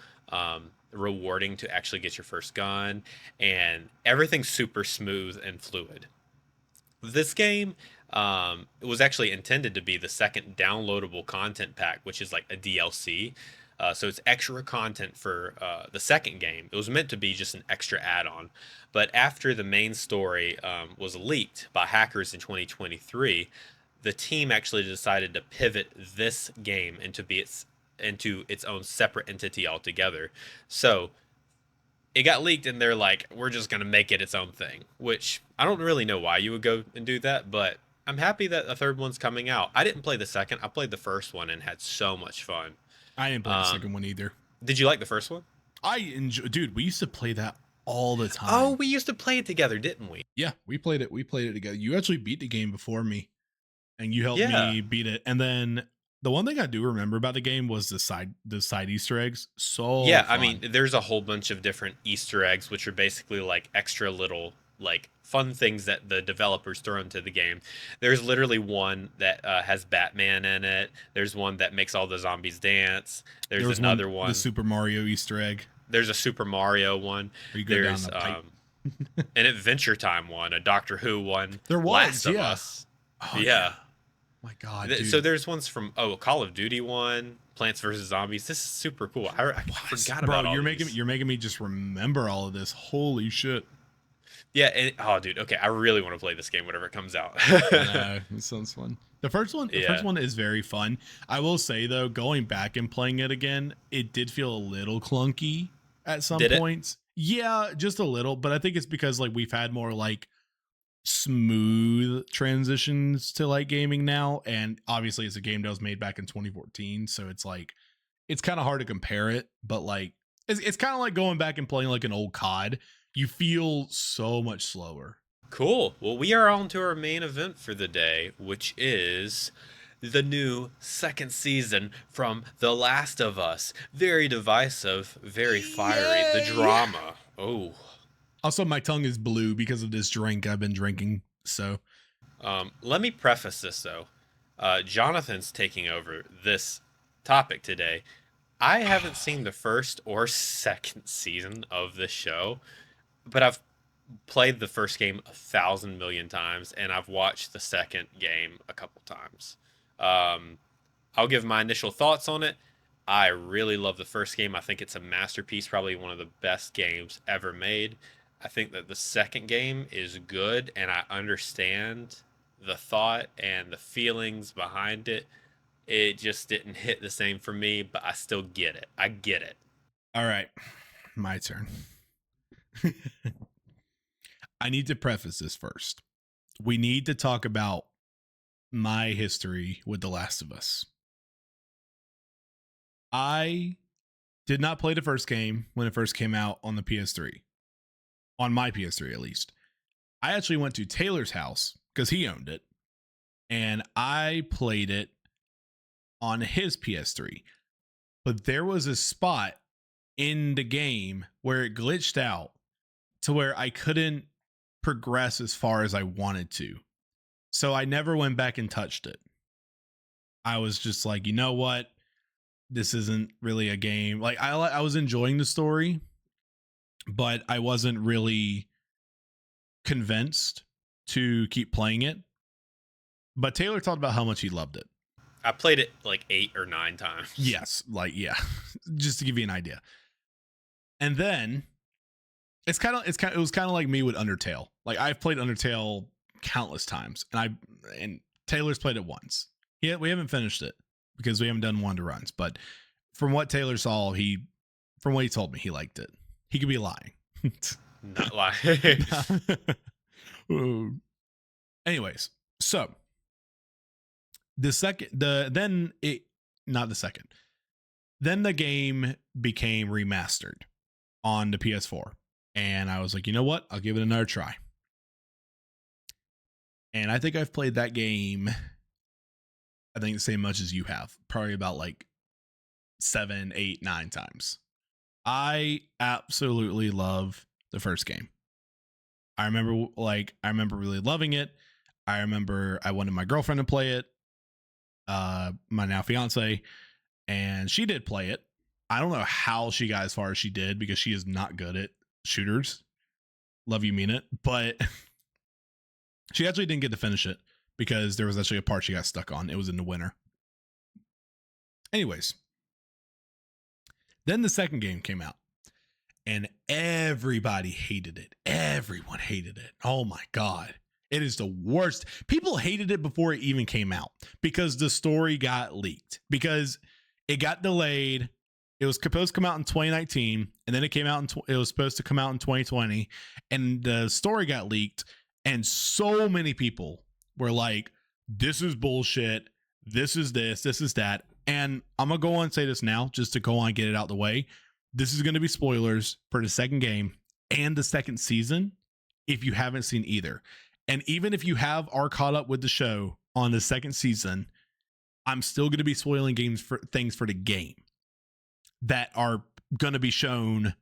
[SPEAKER 2] rewarding to actually get your first gun, and everything's super smooth and fluid. This game it was actually intended to be the second downloadable content pack, which is like a DLC. So it's extra content for the second game. It was meant to be just an extra add-on, but after the main story was leaked by hackers in 2023, the team actually decided to pivot this game into its own separate entity altogether. So it got leaked, and they're like, we're just gonna make it its own thing. Which I don't really know why you would go and do that, but I'm happy that a third one's coming out. I didn't play the second. I played the first one and had so much fun.
[SPEAKER 1] I didn't play the
[SPEAKER 2] Um,
[SPEAKER 1] second one either.
[SPEAKER 2] did you like the first one?
[SPEAKER 1] I enjoy, dude. We used to play that all the
[SPEAKER 2] Oh,
[SPEAKER 1] time.
[SPEAKER 2] we used to play it together, didn't we?
[SPEAKER 1] Yeah, we played it. We played it together. You actually beat the game before me, and you helped
[SPEAKER 2] Yeah.
[SPEAKER 1] me beat it. And then the one thing I do remember about the game was the side Easter eggs. So
[SPEAKER 2] Yeah, I mean,
[SPEAKER 1] fun.
[SPEAKER 2] there's a whole bunch of different Easter eggs, which are basically like extra little, like fun things that the developers throw into the game. There's literally one that has Batman in it. There's one that makes all the zombies dance.
[SPEAKER 1] There
[SPEAKER 2] There's
[SPEAKER 1] was one,
[SPEAKER 2] another
[SPEAKER 1] the
[SPEAKER 2] one.
[SPEAKER 1] Super Mario Easter egg,
[SPEAKER 2] There's a Super Mario one.
[SPEAKER 1] where you go down
[SPEAKER 2] There's
[SPEAKER 1] the pipe.
[SPEAKER 2] an Adventure Time one, a Doctor Who one,
[SPEAKER 1] There was,
[SPEAKER 2] Last of
[SPEAKER 1] yeah.
[SPEAKER 2] Us.
[SPEAKER 1] Oh
[SPEAKER 2] Yeah.
[SPEAKER 1] yeah. My God,
[SPEAKER 2] So
[SPEAKER 1] dude.
[SPEAKER 2] there's ones from Call of Duty one, Plants vs Zombies. This is super cool. I forgot
[SPEAKER 1] Bro,
[SPEAKER 2] about all
[SPEAKER 1] you're
[SPEAKER 2] these.
[SPEAKER 1] making me just remember all of this. Holy shit.
[SPEAKER 2] Yeah, and oh dude, okay, I really want to play this game whenever it comes out.
[SPEAKER 1] I know. It sounds fun. The first
[SPEAKER 2] Yeah.
[SPEAKER 1] one is very fun. I will say though, going back and playing it again, it did feel a little clunky at some
[SPEAKER 2] Did it?
[SPEAKER 1] points. Yeah, just a little, but I think it's because like we've had more like smooth transitions to like gaming now, and obviously it's a game that was made back in 2014, so it's like it's kind of hard to compare it, but like it's kind of like going back and playing like an old COD. You feel so much slower.
[SPEAKER 2] Cool. Well, we are on to our main event for the day, which is the new second season from The Last of Us. Very divisive, very fiery. The
[SPEAKER 1] Yay!
[SPEAKER 2] drama. Oh.
[SPEAKER 1] Also, my tongue is blue because of this drink I've been drinking. So,
[SPEAKER 2] Let me preface this though. Jonathan's taking over this topic today. I haven't seen the first or second season of this show, but I've played the first game 1,000 million times, and I've watched the second game a couple times. Um, I'll give my initial thoughts on it. I really love the first game. I think it's a masterpiece, probably one of the best games ever made. I think that the second game is good, and I understand the thought and the feelings behind it. It just didn't hit the same for me, but I still get it. I get it.
[SPEAKER 1] all right, my turn. I need to preface this first. We need to talk about my history with The Last of Us. I did not play the first game when it first came out on the PS3, on my PS3 at least. I actually went to Taylor's house because he owned it, and I played it on his PS3. But there was a spot in the game where it glitched out to where I couldn't progress as far as I wanted to. So I never went back and touched it. I was just like, you know what? This isn't really a game. Like I was enjoying the story, but I wasn't really convinced to keep playing it. But Taylor talked about how much he loved it.
[SPEAKER 2] I played it like 8 or 9 times.
[SPEAKER 1] Yes, like yeah, just to give you an idea. And then it was kind of like me with Undertale. Like I've played Undertale countless times, and Taylor's played it once. Yeah, we haven't finished it because we haven't done one to runs. But from what Taylor saw, from what he told me, he liked it. He could be lying.
[SPEAKER 2] Not lying.
[SPEAKER 1] Anyways, so then the game became remastered on the PS4, and I was like, you know what? I'll give it another try. And I think I've played that game, I think the same much as you have, probably about like 7, 8, 9 times. I absolutely love the first game. I remember really loving it. I remember I wanted my girlfriend to play it, my now fiance, and she did play it. I don't know how she got as far as she did because she is not good at shooters. Love you, mean it, but she actually didn't get to finish it because there was actually a part she got stuck on. It was in the winter. Anyways, then the second game came out and everybody hated it. Everyone hated it. Oh my God. It is the worst. People hated it before it even came out because the story got leaked, because it got delayed. It was supposed to come out in 2019, and then it was supposed to come out in 2020, and the story got leaked, and so many people were like, this is bullshit. This is that. And I'm going to go on and say this now, just to go on and get it out the way. This is going to be spoilers for the second game and the second season if you haven't seen either. And even if you are caught up with the show on the second season, I'm still going to be spoiling things for the game that are going to be shown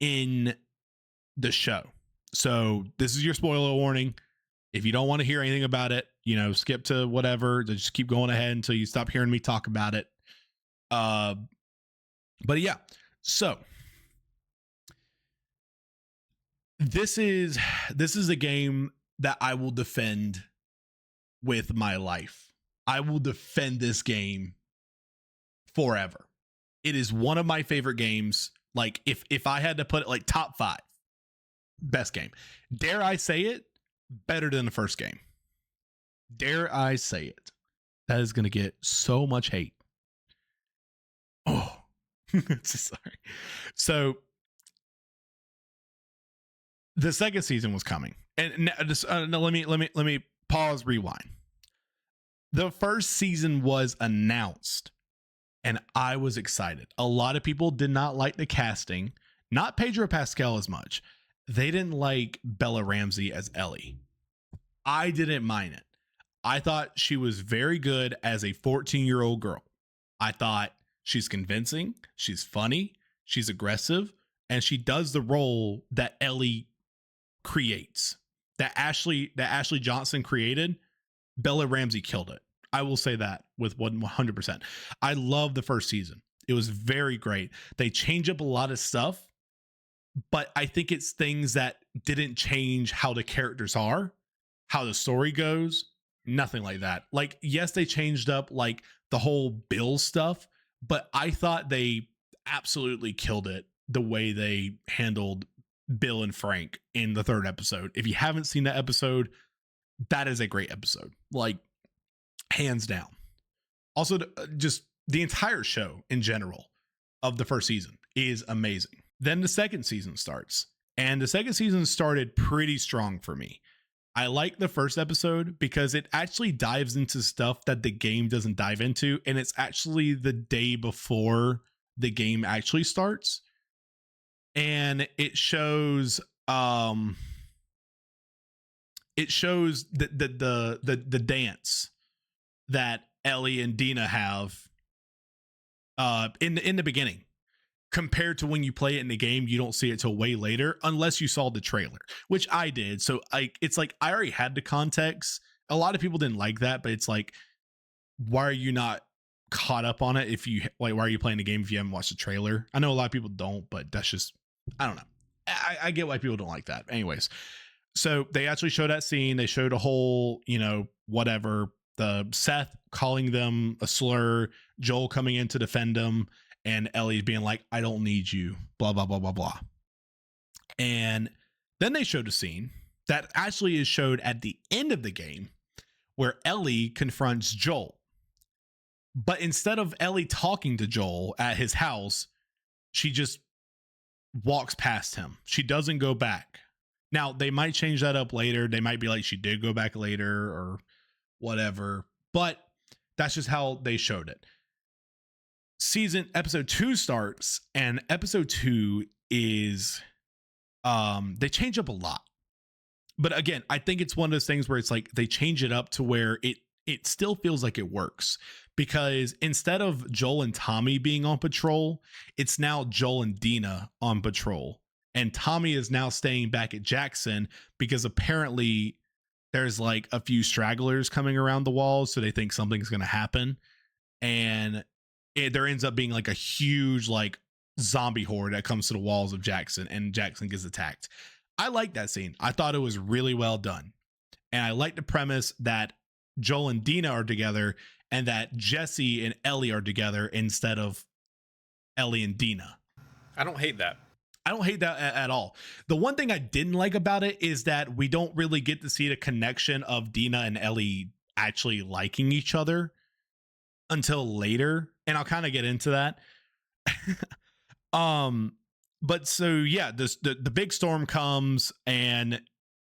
[SPEAKER 1] in the show. So this is your spoiler warning. If you don't want to hear anything about it, skip to whatever. Just keep going ahead until you stop hearing me talk about it. But yeah, so this is a game that I will defend with my life. I will defend this game forever. It is one of my favorite games. Like if I had to put it like top 5 best game, dare I say it, better than the first game. Dare I say it. That is going to get so much hate. Oh, sorry. So the second season was coming, and let me pause, rewind. The first season was announced, and I was excited. A lot of people did not like the casting, not Pedro Pascal as much. They didn't like Bella Ramsey as Ellie. I didn't mind it. I thought she was very good as a 14-year-old girl. I thought she's convincing, she's funny, she's aggressive, and she does the role that Ellie creates. That Ashley Johnson created. Bella Ramsey killed it. I will say that with 100%. I love the first season. It was very great. They change up a lot of stuff, but I think it's things that didn't change how the characters are, how the story goes, nothing like that. Like, yes, they changed up like the whole Bill stuff, but I thought they absolutely killed it the way they handled Bill and Frank in the third episode. If you haven't seen that episode, that is a great episode. Like, hands down. Also, just the entire show in general of the first season is amazing. Then the second season starts, and the second season started pretty strong for me. I like the first episode because it actually dives into stuff that the game doesn't dive into, and it's actually the day before the game actually starts, and it shows the dance that Ellie and Dina have in the beginning. compared to when you play it in the game, you don't see it till way later unless you saw the trailer, which I did. So it's like I already had the context. A lot of people didn't like that, but it's like, why are you not caught up on it if you like, why are you playing the game if you haven't watched the trailer? I know a lot of people don't, but that's just, I don't know. I get why people don't like that. Anyways, so they actually showed that scene. They showed a whole, whatever, the Seth calling them a slur, Joel coming in to defend them, and Ellie being like, I don't need you, blah, blah, blah, blah, blah. And then they showed a scene that actually is showed at the end of the game where Ellie confronts Joel. But instead of Ellie talking to Joel at his house, she just walks past him. She doesn't go back. Now, they might change that up later. They might be like, she did go back later or whatever. But that's just how they showed it. Episode 2 starts, and episode 2 is, they change up a lot. But again, I think it's one of those things where it's like they change it up to where it still feels like it works, because instead of Joel and Tommy being on patrol, it's now Joel and Dina on patrol. And Tommy is now staying back at Jackson because apparently there's like a few stragglers coming around the walls. So they think something's going to happen. And there ends up being like a huge like zombie horde that comes to the walls of Jackson, and Jackson gets attacked. I like that scene. I thought it was really well done. And I like the premise that Joel and Dina are together and that Jesse and Ellie are together instead of Ellie and Dina.
[SPEAKER 2] I don't hate that.
[SPEAKER 1] I don't hate that at all. The one thing I didn't like about it is that we don't really get to see the connection of Dina and Ellie actually liking each other until later. And I'll kind of get into that. But so yeah, the big storm comes, and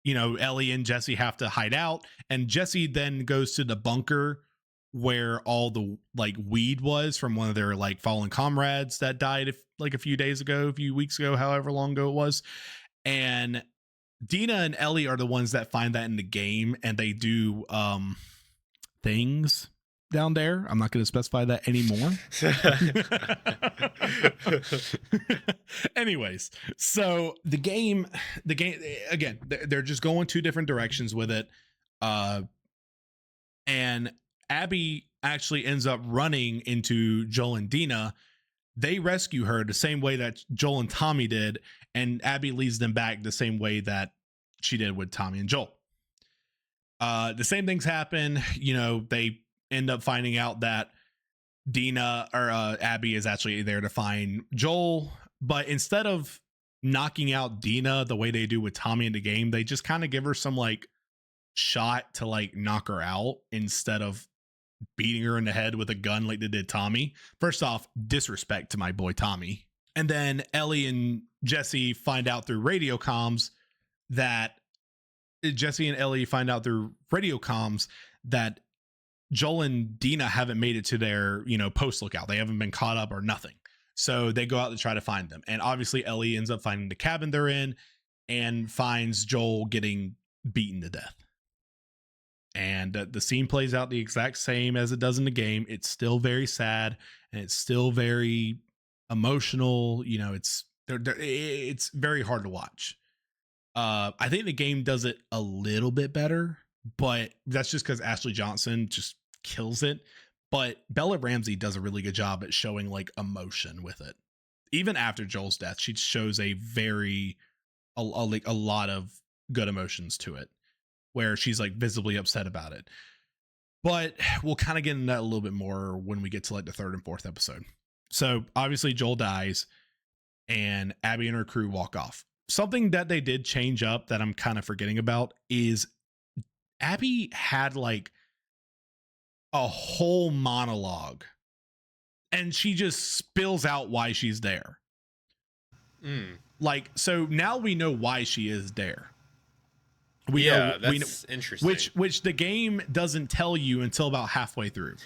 [SPEAKER 1] Ellie and Jesse have to hide out, and Jesse then goes to the bunker where all the like weed was from one of their like fallen comrades that died a few weeks ago, however long ago it was. And Dina and Ellie are the ones that find that in the game, and they do things down there. I'm not going to specify that anymore. Anyways, so the game again, they're just going two different directions with it. And Abby actually ends up running into Joel and Dina. They rescue her the same way that Joel and Tommy did, and Abby leads them back the same way that she did with Tommy and Joel. The same things happen. They end up finding out that Dina or Abby is actually there to find Joel, but instead of knocking out Dina the way they do with Tommy in the game, they just kind of give her some like shot to like knock her out instead of beating her in the head with a gun like they did Tommy. First off, disrespect to my boy Tommy. And then Ellie and Jesse find out through radio comms that Joel and Dina haven't made it to their, post lookout. They haven't been caught up or nothing. So they go out to try to find them. And obviously Ellie ends up finding the cabin they're in and finds Joel getting beaten to death. And the scene plays out the exact same as it does in the game. It's still very sad, and it's still very emotional. It's very hard to watch. I think the game does it a little bit better, but that's just because Ashley Johnson just kills it. But Bella Ramsey does a really good job at showing like emotion with it. Even after Joel's death, she shows a lot of good emotions to it, where she's like visibly upset about it. But we'll kind of get into that a little bit more when we get to like the third and fourth episode. So obviously Joel dies and Abby and her crew walk off. Something that they did change up that I'm kind of forgetting about is Abby had like a whole monologue, and she just spills out why she's there. Like, so now we know why she is there. We know interesting. Which the game doesn't tell you until about halfway through.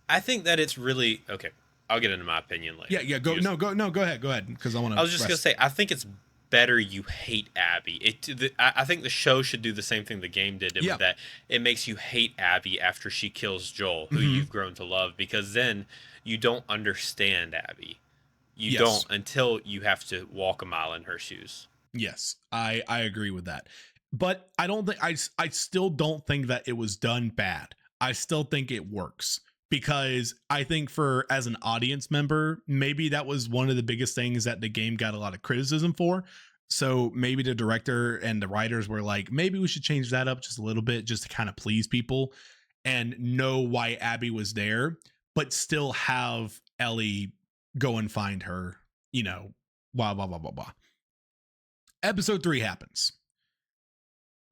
[SPEAKER 2] I think that it's really okay. I'll get into my opinion later.
[SPEAKER 1] Yeah. Go ahead. Because I want to.
[SPEAKER 2] I was just gonna say, I think it's better you hate Abby. I think the show should do the same thing the game did with that. It makes you hate Abby after she kills Joel, who you've grown to love, because then you don't understand Abby. You don't
[SPEAKER 1] Yes.
[SPEAKER 2] until you have to walk a mile in her shoes.
[SPEAKER 1] Yes, I agree with that. But I don't think I still don't think that it was done bad. I still think it works because I think for as an audience member, maybe that was one of the biggest things that the game got a lot of criticism for. So maybe the director and the writers were like, maybe we should change that up just a little bit just to kind of please people and know why Abby was there, but still have Ellie go and find her, blah blah blah blah blah. Episode 3 happens.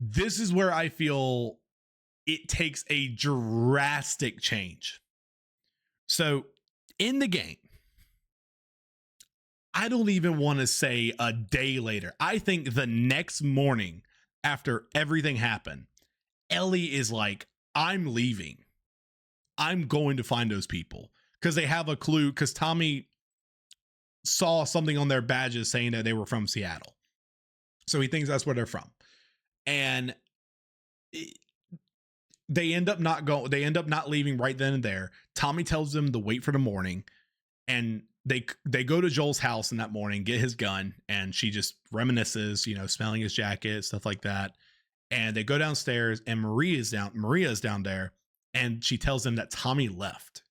[SPEAKER 1] This is where I feel it takes a drastic change. So in the game, I don't even want to say a day later. I think the next morning after everything happened, Ellie is like, I'm leaving. I'm going to find those people because they have a clue because Tommy saw something on their badges saying that they were from Seattle. So he thinks that's where they're from. And they end up not leaving right then and there. Tommy tells them to wait for the morning, and they go to Joel's house in that morning, get his gun, and she just reminisces, smelling his jacket, stuff like that. And they go downstairs, and Maria is down there, and she tells them that Tommy left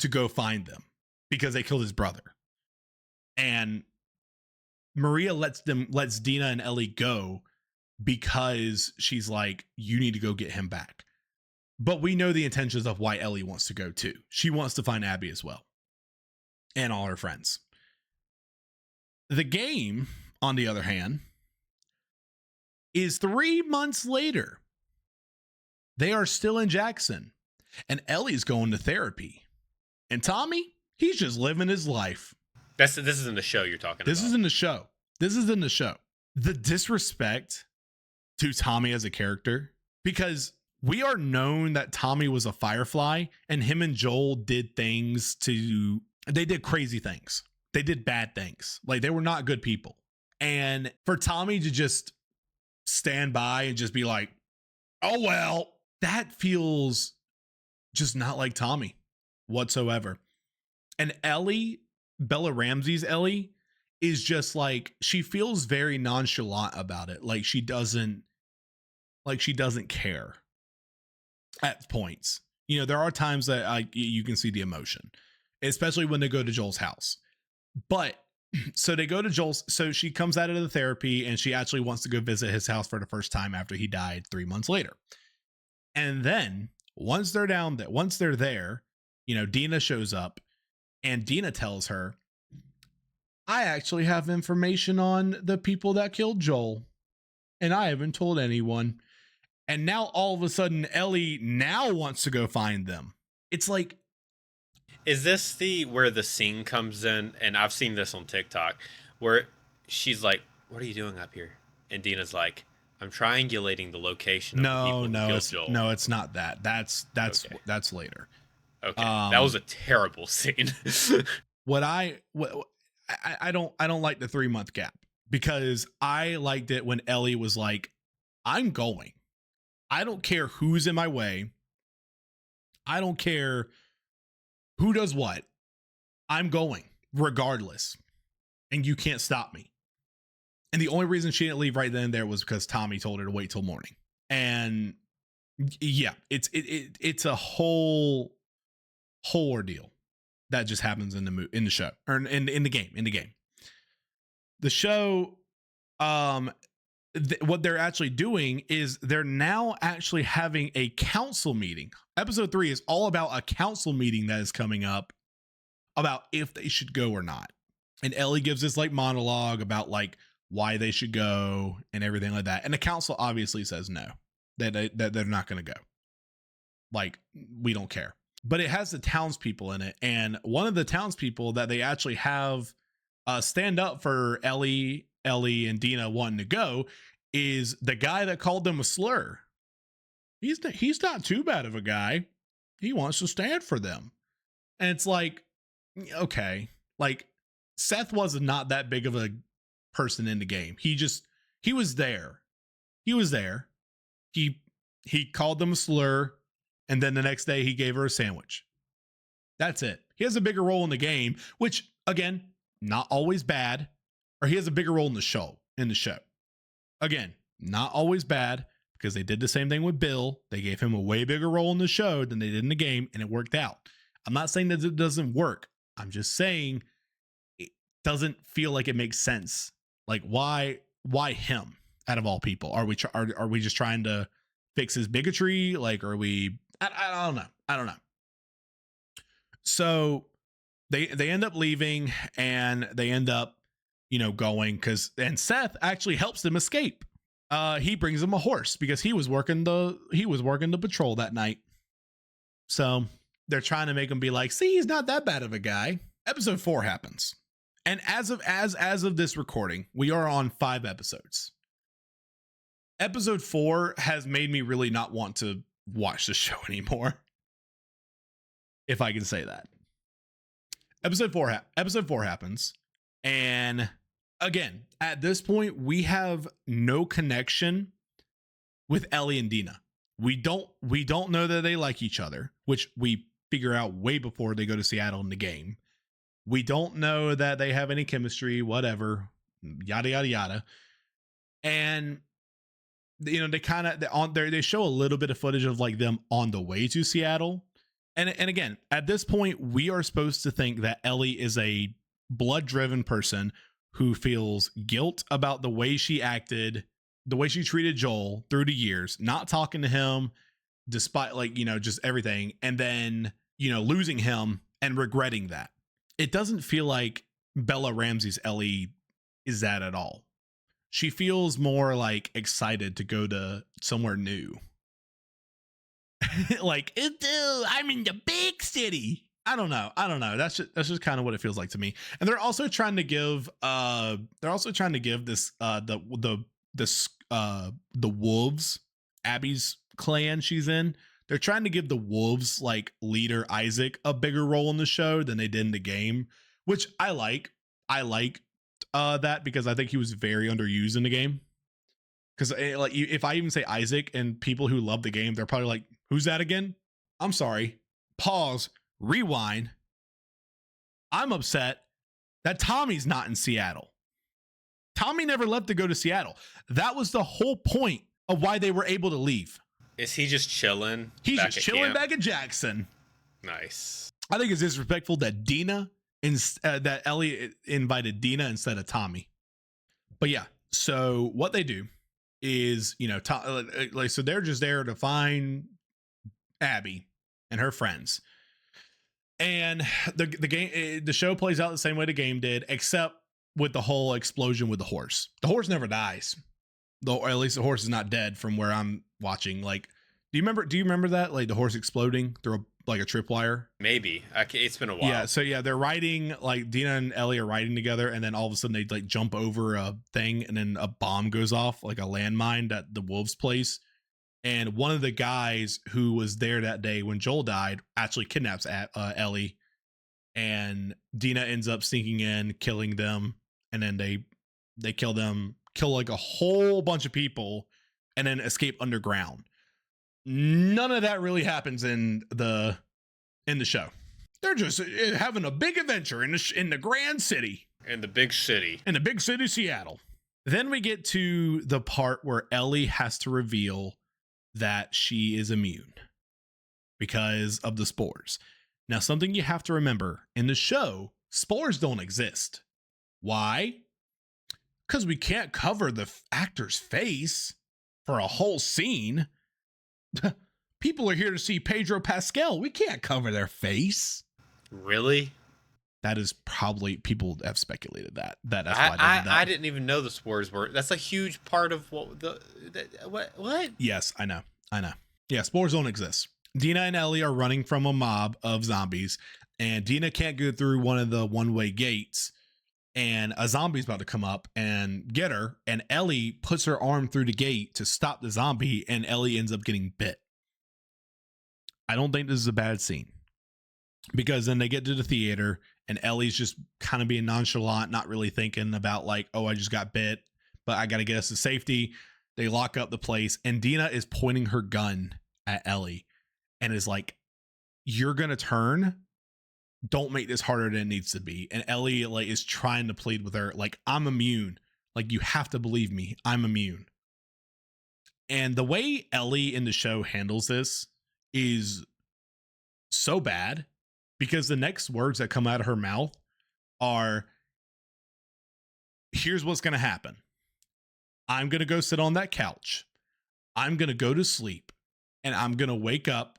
[SPEAKER 1] to go find them because they killed his brother. And Maria lets Dina and Ellie go because she's like, you need to go get him back. But we know the intentions of why Ellie wants to go too. She wants to find Abby as well. And all her friends. The game, on the other hand, is 3 months later. They are still in Jackson. And Ellie's going to therapy. And Tommy, he's just living his life.
[SPEAKER 2] This is in the show you're talking about.
[SPEAKER 1] This is in the show. The disrespect to Tommy as a character, because we are known that Tommy was a Firefly and him and Joel did they did crazy things. They did bad things. Like, they were not good people. And for Tommy to just stand by and just be like, oh, well, that feels just not like Tommy whatsoever. And Ellie, Bella Ramsey's Ellie, is just like, she feels very nonchalant about it. Like she doesn't care at points. There are times that you can see the emotion, especially when they go to Joel's house. But so they go to Joel's. So she comes out of the therapy and she actually wants to go visit his house for the first time after he died 3 months later. And then once they're there, Dina shows up and Dina tells her, I actually have information on the people that killed Joel and I haven't told anyone. And now all of a sudden Ellie now wants to go find them. It's like,
[SPEAKER 2] is this where the scene comes in? And I've seen this on TikTok where she's like, what are you doing up here? And Dina's like, I'm triangulating the location of the people who killed Joel.
[SPEAKER 1] No, it's not that. That's later.
[SPEAKER 2] Okay. That was a terrible scene.
[SPEAKER 1] I don't like the 3 month gap, because I liked it when Ellie was like, I'm going. I don't care who's in my way. I don't care who does what. I'm going regardless. And you can't stop me. And the only reason she didn't leave right then and there was because Tommy told her to wait till morning. And yeah, it's a whole ordeal that just happens in the show, or in the game. The show, what they're actually doing is they're now actually having a council meeting. Episode 3 is all about a council meeting that is coming up about if they should go or not. And Ellie gives this like monologue about like why they should go and everything like that. And the council obviously says no, that they're not going to go. Like, we don't care. But it has the townspeople in it. And one of the townspeople that they actually have stand up for Ellie and Dina wanting to go is the guy that called them a slur. He's not too bad of a guy. He wants to stand for them. And it's like, okay, like Seth was not that big of a person in the game. He was there. He called them a slur. And then the next day he gave her a sandwich. That's it. He has a bigger role in the game, which again, not always bad, or he has a bigger role in the show. Again, not always bad, because they did the same thing with Bill. They gave him a way bigger role in the show than they did in the game, and it worked out. I'm not saying that it doesn't work. I'm just saying it doesn't feel like it makes sense. Like, why him out of all people? Are we just trying to fix his bigotry? Like, are we? I don't know. I don't know. So they end up leaving, and they end up, going and Seth actually helps them escape. He brings them a horse because he was working the patrol that night. So they're trying to make him be like, see, he's not that bad of a guy. Episode 4 happens. And as of this recording, we are on 5 episodes. Episode 4 has made me really not want to watch the show anymore. If I can say that. Episode 4 happens. And again, at this point, we have no connection with Ellie and Dina. We don't know that they like each other, which we figure out way before they go to Seattle in the game. We don't know that they have any chemistry, whatever, yada yada yada. And they show a little bit of footage of like them on the way to Seattle. And again, at this point, we are supposed to think that Ellie is a blood-driven person who feels guilt about the way she acted, the way she treated Joel through the years, not talking to him despite just everything, and then losing him and regretting that. It doesn't feel like Bella Ramsey's Ellie is that at all. She feels more like excited to go to somewhere new. Like, I'm in the big city. I don't know. That's just kind of what it feels like to me. And they're also trying to give this the wolves, Abby's clan she's in. They're trying to give the wolves like leader Isaac a bigger role in the show than they did in the game, which I like. I like that because I think he was very underused in the game. Because like if I even say Isaac and people who love the game, they're probably like, who's that again? I'm sorry. Pause. Rewind. I'm upset that Tommy's not in Seattle. Tommy never left to go to Seattle. That was the whole point of why they were able to leave.
[SPEAKER 2] Is he just chilling?
[SPEAKER 1] He's just chilling back at Jackson.
[SPEAKER 2] Nice.
[SPEAKER 1] I think it's disrespectful that that Ellie invited Dina instead of Tommy. But yeah, so what they do is, so they're just there to find Abby and her friends. And the show plays out the same way the game did, except with the whole explosion with the horse. The horse never dies, though, or at least the horse is not dead from where I'm watching. Like, do you remember that? Like the horse exploding through a tripwire?
[SPEAKER 2] Maybe. It's been a while.
[SPEAKER 1] Yeah. So yeah, they're riding, like Dina and Ellie are riding together, and then all of a sudden they like jump over a thing, and then a bomb goes off, like a landmine at the wolves' place. And one of the guys who was there that day when Joel died actually kidnaps Ellie, and Dina ends up sneaking in, killing them, and then they kill like a whole bunch of people, and then escape underground. None of that really happens in the show. They're just having a big adventure in the grand city.
[SPEAKER 2] In the big city,
[SPEAKER 1] Seattle. Then we get to the part where Ellie has to reveal that she is immune because of the spores. Now, something you have to remember in the show, spores don't exist. Why? Because we can't cover the actor's face for a whole scene. People are here to see Pedro Pascal. We can't cover their face.
[SPEAKER 2] Really?
[SPEAKER 1] That is probably, people have speculated that. That's why they did that.
[SPEAKER 2] I didn't even know the spores were. That's a huge part of what?
[SPEAKER 1] Yes, I know. Yeah, spores don't exist. Dina and Ellie are running from a mob of zombies, and Dina can't go through one of the one-way gates, and a zombie's about to come up and get her, and Ellie puts her arm through the gate to stop the zombie, and Ellie ends up getting bit. I don't think this is a bad scene, because then they get to the theater, and Ellie's just kind of being nonchalant, not really thinking about like, oh, I just got bit, but I got to get us to safety. They lock up the place, and Dina is pointing her gun at Ellie and is like, you're going to turn don't make this harder than it needs to be. And Ellie like is trying to plead with her, like, I'm immune. Like, you have to believe me. I'm immune. And the way Ellie in the show handles this is so bad, because the next words that come out of her mouth are, here's what's going to happen. I'm going to go sit on that couch. I'm going to go to sleep, and I'm going to wake up,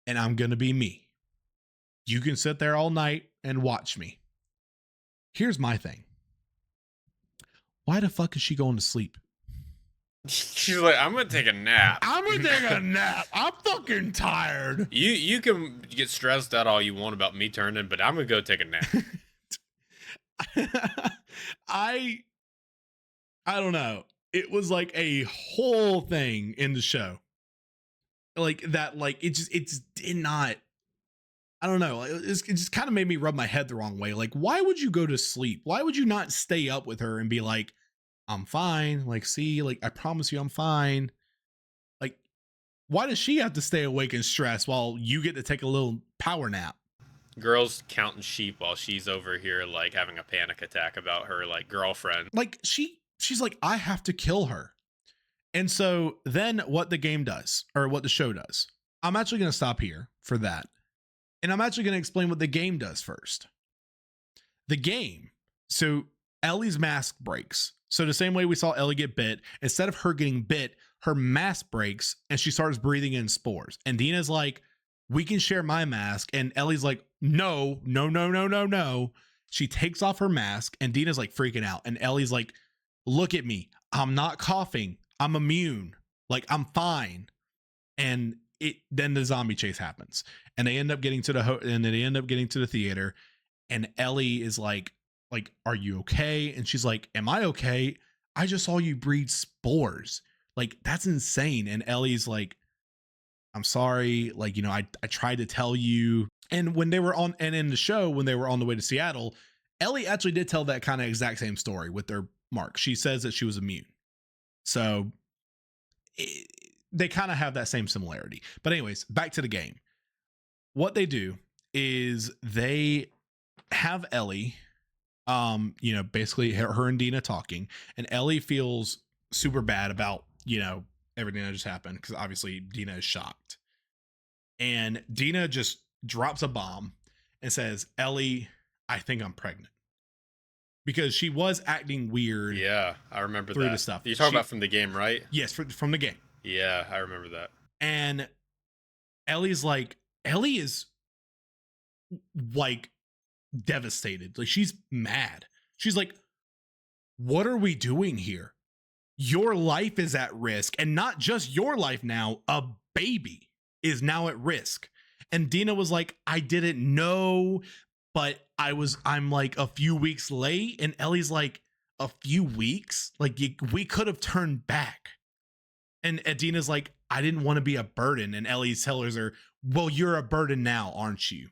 [SPEAKER 1] and I'm going to be me. You can sit there all night and watch me. Here's my thing. Why the fuck is she going to sleep?
[SPEAKER 2] She's like, I'm gonna take a nap.
[SPEAKER 1] I'm gonna take a nap. I'm fucking tired.
[SPEAKER 2] You can get stressed out all you want about me turning, but I'm gonna go take a nap.
[SPEAKER 1] I don't know. It was like a whole thing in the show. Like that, like it did not. I don't know. It just kind of made me rub my head the wrong way. Like, why would you go to sleep? Why would you not stay up with her and be like, I'm fine. Like, see, like, I promise you I'm fine. Like, why does she have to stay awake and stress while you get to take a little power nap?
[SPEAKER 2] Girl's counting sheep while she's over here, like, having a panic attack about her, like, girlfriend.
[SPEAKER 1] Like, she's like, I have to kill her. And so then what the game does, or what the show does, I'm actually going to stop here for that. And I'm actually going to explain what the game does first. The game, so Ellie's mask breaks. So the same way we saw Ellie get bit, instead of her getting bit, her mask breaks and she starts breathing in spores. And Dina's like, we can share my mask. And Ellie's like, no. She takes off her mask and Dina's like freaking out. And Ellie's like, look at me. I'm not coughing. I'm immune. Like, I'm fine. And then the zombie chase happens. And they end up getting to the theater. And Ellie is like, are you okay? And she's like, am I okay? I just saw you breathe spores. Like, that's insane. And Ellie's like, I'm sorry. Like, you know, I tried to tell you. And when they were on, and in the show, when they were on the way to Seattle, Ellie actually did tell that kind of exact same story with their mark. She says that she was immune. So they kind of have that same similarity. But anyways, back to the game. What they do is they have Ellie, you know, basically her and Dina talking, and Ellie feels super bad about, you know, everything that just happened, because obviously Dina is shocked. And Dina just drops a bomb and says, Ellie, I think I'm pregnant. Because she was acting weird.
[SPEAKER 2] Yeah, I remember
[SPEAKER 1] through
[SPEAKER 2] that.
[SPEAKER 1] the stuff.
[SPEAKER 2] You're talking about from the game, right?
[SPEAKER 1] Yes, from the game.
[SPEAKER 2] Yeah, I remember that.
[SPEAKER 1] And Ellie is like devastated. Like, she's mad. She's like, what are we doing here? Your life is at risk, and not just your life now, a baby is now at risk. And Dina was like, I didn't know, but I'm like a few weeks late. And Ellie's like, a few weeks? Like, we could have turned back. And Dina's like, I didn't want to be a burden. And Ellie tells her, well, you're a burden now, aren't you?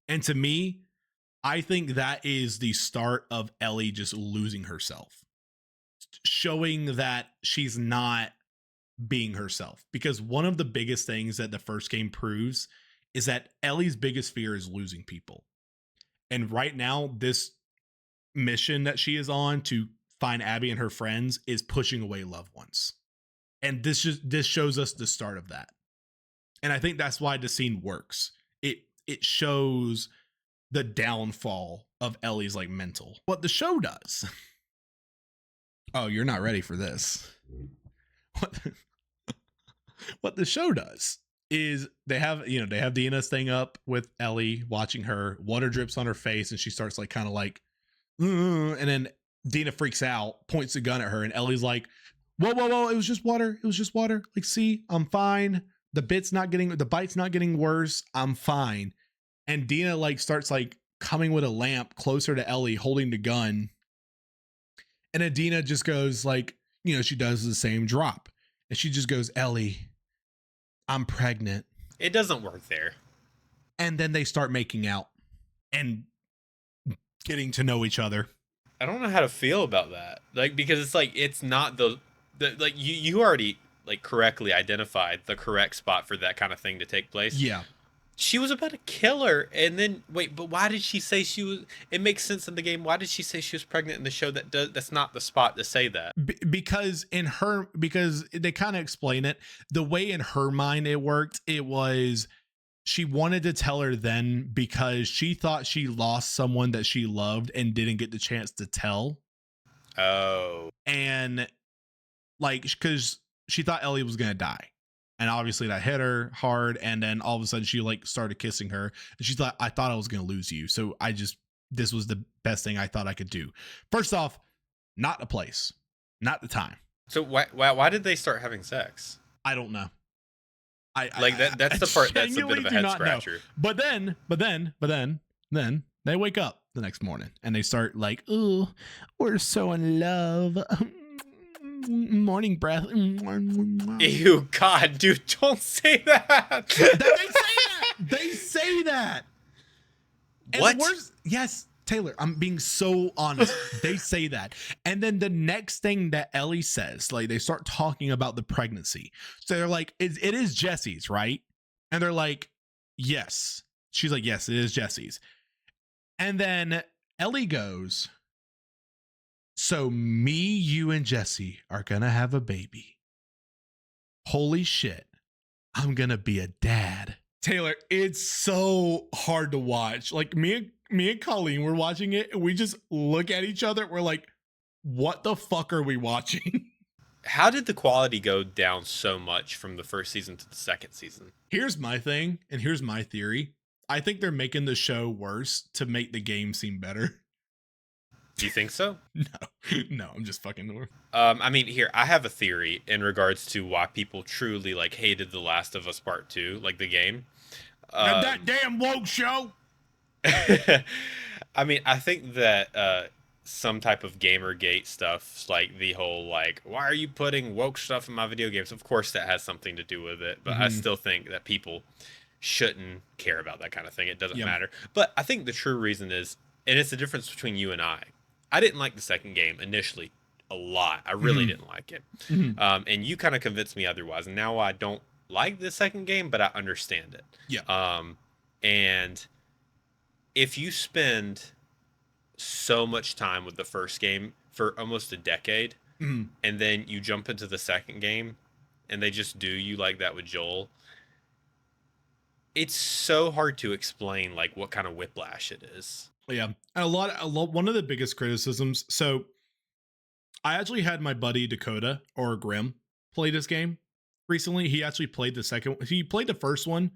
[SPEAKER 1] And to me, I think that is the start of Ellie just losing herself, showing that she's not being herself. Because one of the biggest things that the first game proves is that Ellie's biggest fear is losing people. And right now, this mission that she is on to find Abby and her friends is pushing away loved ones. And this shows us the start of that. And I think that's why the scene works. It shows the downfall of Ellie's like mental. What the show does. Oh, you're not ready for this. What the show does is they have Dina staying up with Ellie, watching her. Water drips on her face, and she starts like kind of like, and then Dina freaks out, points a gun at her, and Ellie's like, whoa, it was just water. Like, see, I'm fine. The bite's not getting worse. I'm fine. And Dina like starts like coming with a lamp closer to Ellie, holding the gun. And then Dina just goes like, you know, she does the same drop. And she just goes, Ellie, I'm pregnant.
[SPEAKER 2] It doesn't work there.
[SPEAKER 1] And then they start making out and getting to know each other.
[SPEAKER 2] I don't know how to feel about that. Like, because it's like, it's not the like you already like correctly identified the correct spot for that kind of thing to take place.
[SPEAKER 1] Yeah.
[SPEAKER 2] She was about to kill her, and then wait, but why did she say she was? It makes sense in the game. Why did she say she was pregnant in the show? That's not the spot to say that.
[SPEAKER 1] Because because they kind of explain it the way in her mind it worked. It was she wanted to tell her then because she thought she lost someone that she loved and didn't get the chance to tell.
[SPEAKER 2] Oh,
[SPEAKER 1] And like, because she thought Ellie was gonna die, and obviously that hit her hard. And then all of a sudden she like started kissing her, and she thought, I thought I was gonna lose you, so I just, this was the best thing I thought I could do. First off, not the place, not the time.
[SPEAKER 2] so why did they start having sex?
[SPEAKER 1] I don't know.
[SPEAKER 2] Like that's
[SPEAKER 1] I
[SPEAKER 2] the part that's a bit
[SPEAKER 1] genuinely
[SPEAKER 2] of a
[SPEAKER 1] do
[SPEAKER 2] head
[SPEAKER 1] not know.
[SPEAKER 2] scratcher.
[SPEAKER 1] But then they wake up the next morning and they start like, "Ooh, we're so in love." Morning breath.
[SPEAKER 2] Ew, God, dude, don't say that.
[SPEAKER 1] They say that. And
[SPEAKER 2] What?
[SPEAKER 1] the worst, yes, Taylor, I'm being so honest. They say that. And then the next thing that Ellie says, like they start talking about the pregnancy. So they're like, it is Jesse's, right? And they're like, yes. She's like, yes, it is Jesse's. And then Ellie goes, so me, you, and Jesse are going to have a baby. Holy shit. I'm going to be a dad. Taylor, it's so hard to watch. Like me and Colleen were watching it and we just look at each other. We're like, what the fuck are we watching?
[SPEAKER 2] How did the quality go down so much from the first season to the second season?
[SPEAKER 1] Here's my thing, and here's my theory. I think they're making the show worse to make the game seem better.
[SPEAKER 2] Do you think so?
[SPEAKER 1] No, I'm just fucking with.
[SPEAKER 2] I mean, here I have a theory in regards to why people truly like hated The Last of Us Part 2, like the game.
[SPEAKER 1] That damn woke show.
[SPEAKER 2] I mean, I think that some type of Gamergate stuff, like the whole like, why are you putting woke stuff in my video games? Of course, that has something to do with it, but I still think that people shouldn't care about that kind of thing. It doesn't matter. But I think the true reason is, and it's the difference between you and I. I didn't like the second game initially a lot. I really didn't like it. And you kind of convinced me otherwise. And now I don't like the second game, but I understand it.
[SPEAKER 1] Yeah.
[SPEAKER 2] And if you spend so much time with the first game for almost a decade, and then you jump into the second game, and they just do you like that with Joel, it's so hard to explain like what kind of whiplash it is.
[SPEAKER 1] Yeah. One of the biggest criticisms. So I actually had my buddy Dakota or Grim play this game recently. He actually played the second. He played the first one.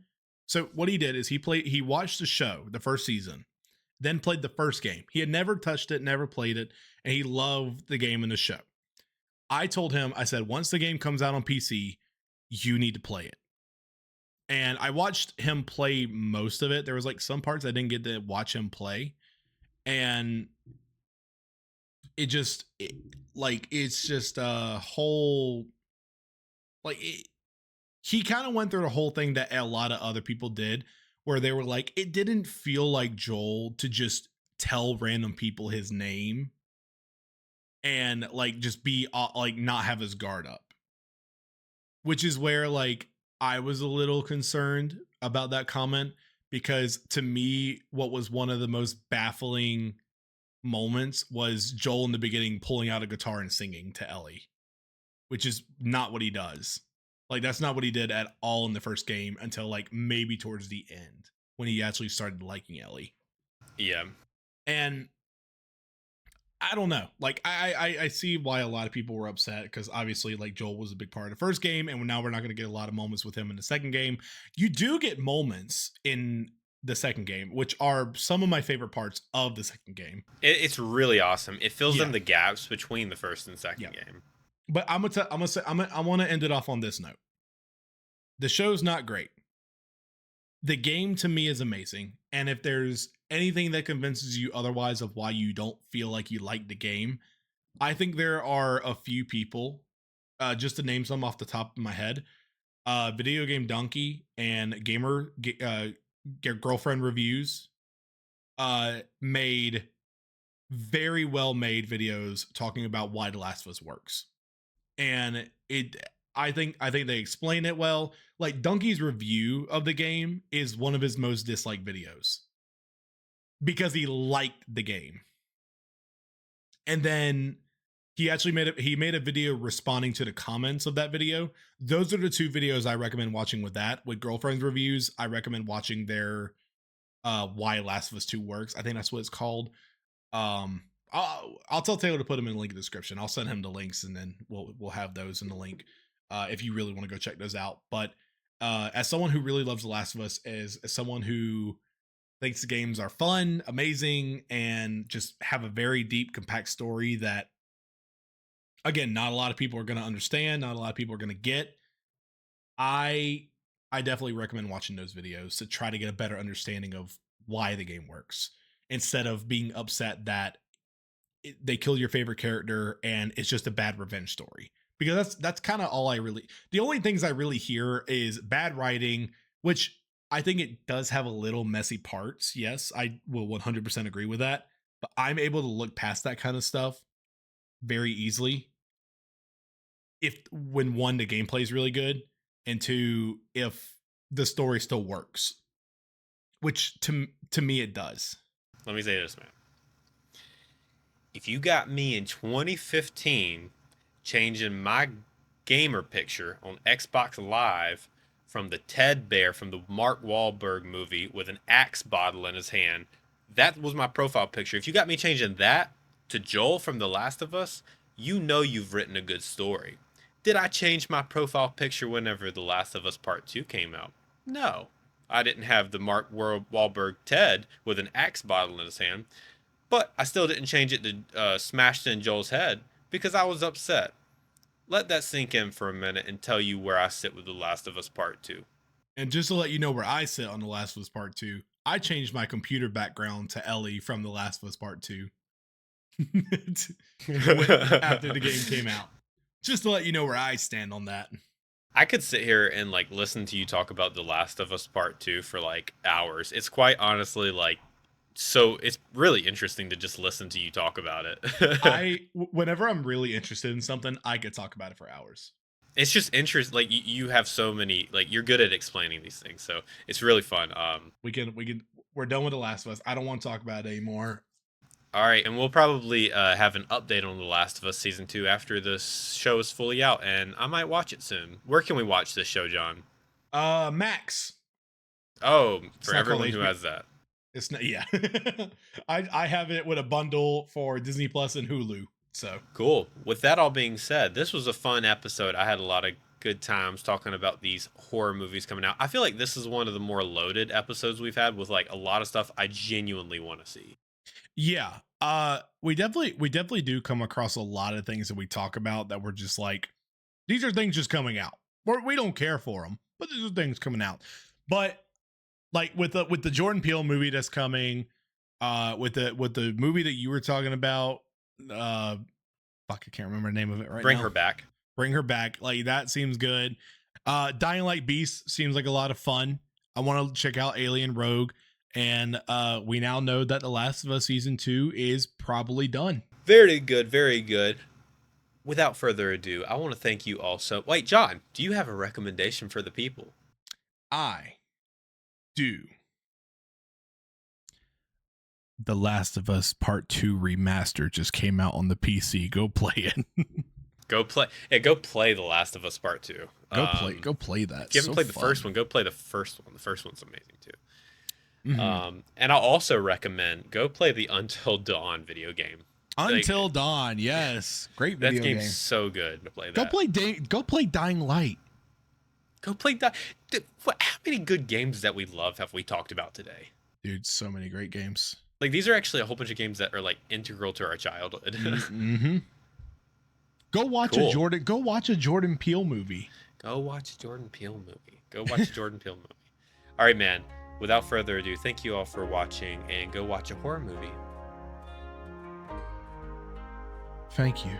[SPEAKER 1] So what he did is he watched the show, the first season, then played the first game. He had never touched it, never played it, and he loved the game and the show. I told him, I said, once the game comes out on PC, you need to play it. And I watched him play most of it. There was like some parts I didn't get to watch him play. And it's just a whole, he kind of went through the whole thing that a lot of other people did, where they were like, it didn't feel like Joel to just tell random people his name and like just be like not have his guard up, which is where like I was a little concerned about that comment, because to me what was one of the most baffling moments was Joel in the beginning pulling out a guitar and singing to Ellie, which is not what he does. Like that's not what he did at all in the first game until like maybe towards the end when he actually started liking Ellie.
[SPEAKER 2] Yeah.
[SPEAKER 1] And I don't know. Like I see why a lot of people were upset, because obviously like Joel was a big part of the first game, and now we're not going to get a lot of moments with him in the second game. You do get moments in the second game, which are some of my favorite parts of the second game.
[SPEAKER 2] It's really awesome. It fills in the gaps between the first and second game.
[SPEAKER 1] But I want to end it off on this note. The show's not great. The game to me is amazing. And if there's anything that convinces you otherwise of why you don't feel like you like the game, I think there are a few people, just to name some off the top of my head, Video Game Donkey and Girlfriend Reviews made very well made videos talking about why The Last of Us works. And I think they explain it well. Like Donkey's review of the game is one of his most disliked videos because he liked the game. And then he made a video responding to the comments of that video. Those are the two videos I recommend watching with that. With Girlfriend's reviews, I recommend watching their Why Last of Us 2 Works. I think that's what it's called. I'll tell Taylor to put them in the link in the description. I'll send him the links and then we'll have those in the link if you really want to go check those out. But as someone who really loves The Last of Us, as someone who thinks the games are fun, amazing, and just have a very deep, compact story that, again, not a lot of people are going to understand, not a lot of people are going to get. I definitely recommend watching those videos to try to get a better understanding of why the game works instead of being upset that they kill your favorite character and it's just a bad revenge story. Because that's kind of all the only things I really hear is bad writing, which I think it does have a little messy parts. Yes, I will 100% agree with that. But I'm able to look past that kind of stuff very easily. If when one, the gameplay is really good, and two, if the story still works, which to me it does.
[SPEAKER 2] Let me say this, man. If you got me in 2015 changing my gamer picture on Xbox Live from the Ted Bear from the Mark Wahlberg movie with an axe bottle in his hand, that was my profile picture. If you got me changing that to Joel from The Last of Us, you know you've written a good story. Did I change my profile picture whenever The Last of Us Part 2 came out? No. I didn't have the Mark Wahlberg Ted with an axe bottle in his hand, but I still didn't change it to smashed in Joel's head because I was upset. Let that sink in for a minute and tell you where I sit with The Last of Us Part 2.
[SPEAKER 1] And just to let you know where I sit on The Last of Us Part 2, I changed my computer background to Ellie from The Last of Us Part 2 after the game came out. Just to let you know where I stand on that.
[SPEAKER 2] I could sit here and like listen to you talk about The Last of Us Part 2 for like hours. It's quite honestly like so it's really interesting to just listen to you talk about it.
[SPEAKER 1] Whenever I'm really interested in something, I could talk about it for hours.
[SPEAKER 2] It's just interesting. Like you have so many, like you're good at explaining these things. So it's really fun.
[SPEAKER 1] We're done with The Last of Us. I don't want to talk about it anymore.
[SPEAKER 2] All right. And we'll probably have an update on The Last of Us season 2 after the show is fully out. And I might watch it soon. Where can we watch this show, John?
[SPEAKER 1] Max.
[SPEAKER 2] Oh, for everyone who has that.
[SPEAKER 1] It's not, yeah. I have it with a bundle for Disney Plus and Hulu. So
[SPEAKER 2] cool. With that all being said, this was a fun episode. I had a lot of good times talking about these horror movies coming out. I feel like this is one of the more loaded episodes we've had with like a lot of stuff I genuinely want to see.
[SPEAKER 1] Yeah. We definitely do come across a lot of things that we talk about that we're just like, these are things just coming out. We don't care for them, but these are things coming out. But like with the Jordan Peele movie that's coming, with the movie that you were talking about, I can't remember the name of it right now.
[SPEAKER 2] Bring Her Back.
[SPEAKER 1] Like that seems good. Dying Light Beast seems like a lot of fun. I want to check out Alien Rogue, and we now know that The Last of Us season 2 is probably done.
[SPEAKER 2] Very good, very good. Without further ado, I want to thank you also. Wait, John, do you have a recommendation for the people?
[SPEAKER 1] I do. The Last of Us Part 2 remaster just came out on the PC. Go play it.
[SPEAKER 2] Go play The Last of Us Part 2.
[SPEAKER 1] Go play that.
[SPEAKER 2] If you haven't played the first one, go play the first one. The first one's amazing too. Mm-hmm. And I'll also recommend go play the Until Dawn video game.
[SPEAKER 1] Until Dawn, yes, great video game.
[SPEAKER 2] That game's so good to play. That.
[SPEAKER 1] Go play Dying Light.
[SPEAKER 2] Go play that. How many good games that we love have we talked about today?
[SPEAKER 1] Dude, so many great games.
[SPEAKER 2] Like these are actually a whole bunch of games that are like integral to our childhood.
[SPEAKER 1] Mm-hmm. Go watch a Jordan Peele movie.
[SPEAKER 2] Go watch a Jordan Peele movie. All right, man. Without further ado, thank you all for watching, and go watch a horror movie.
[SPEAKER 1] Thank you.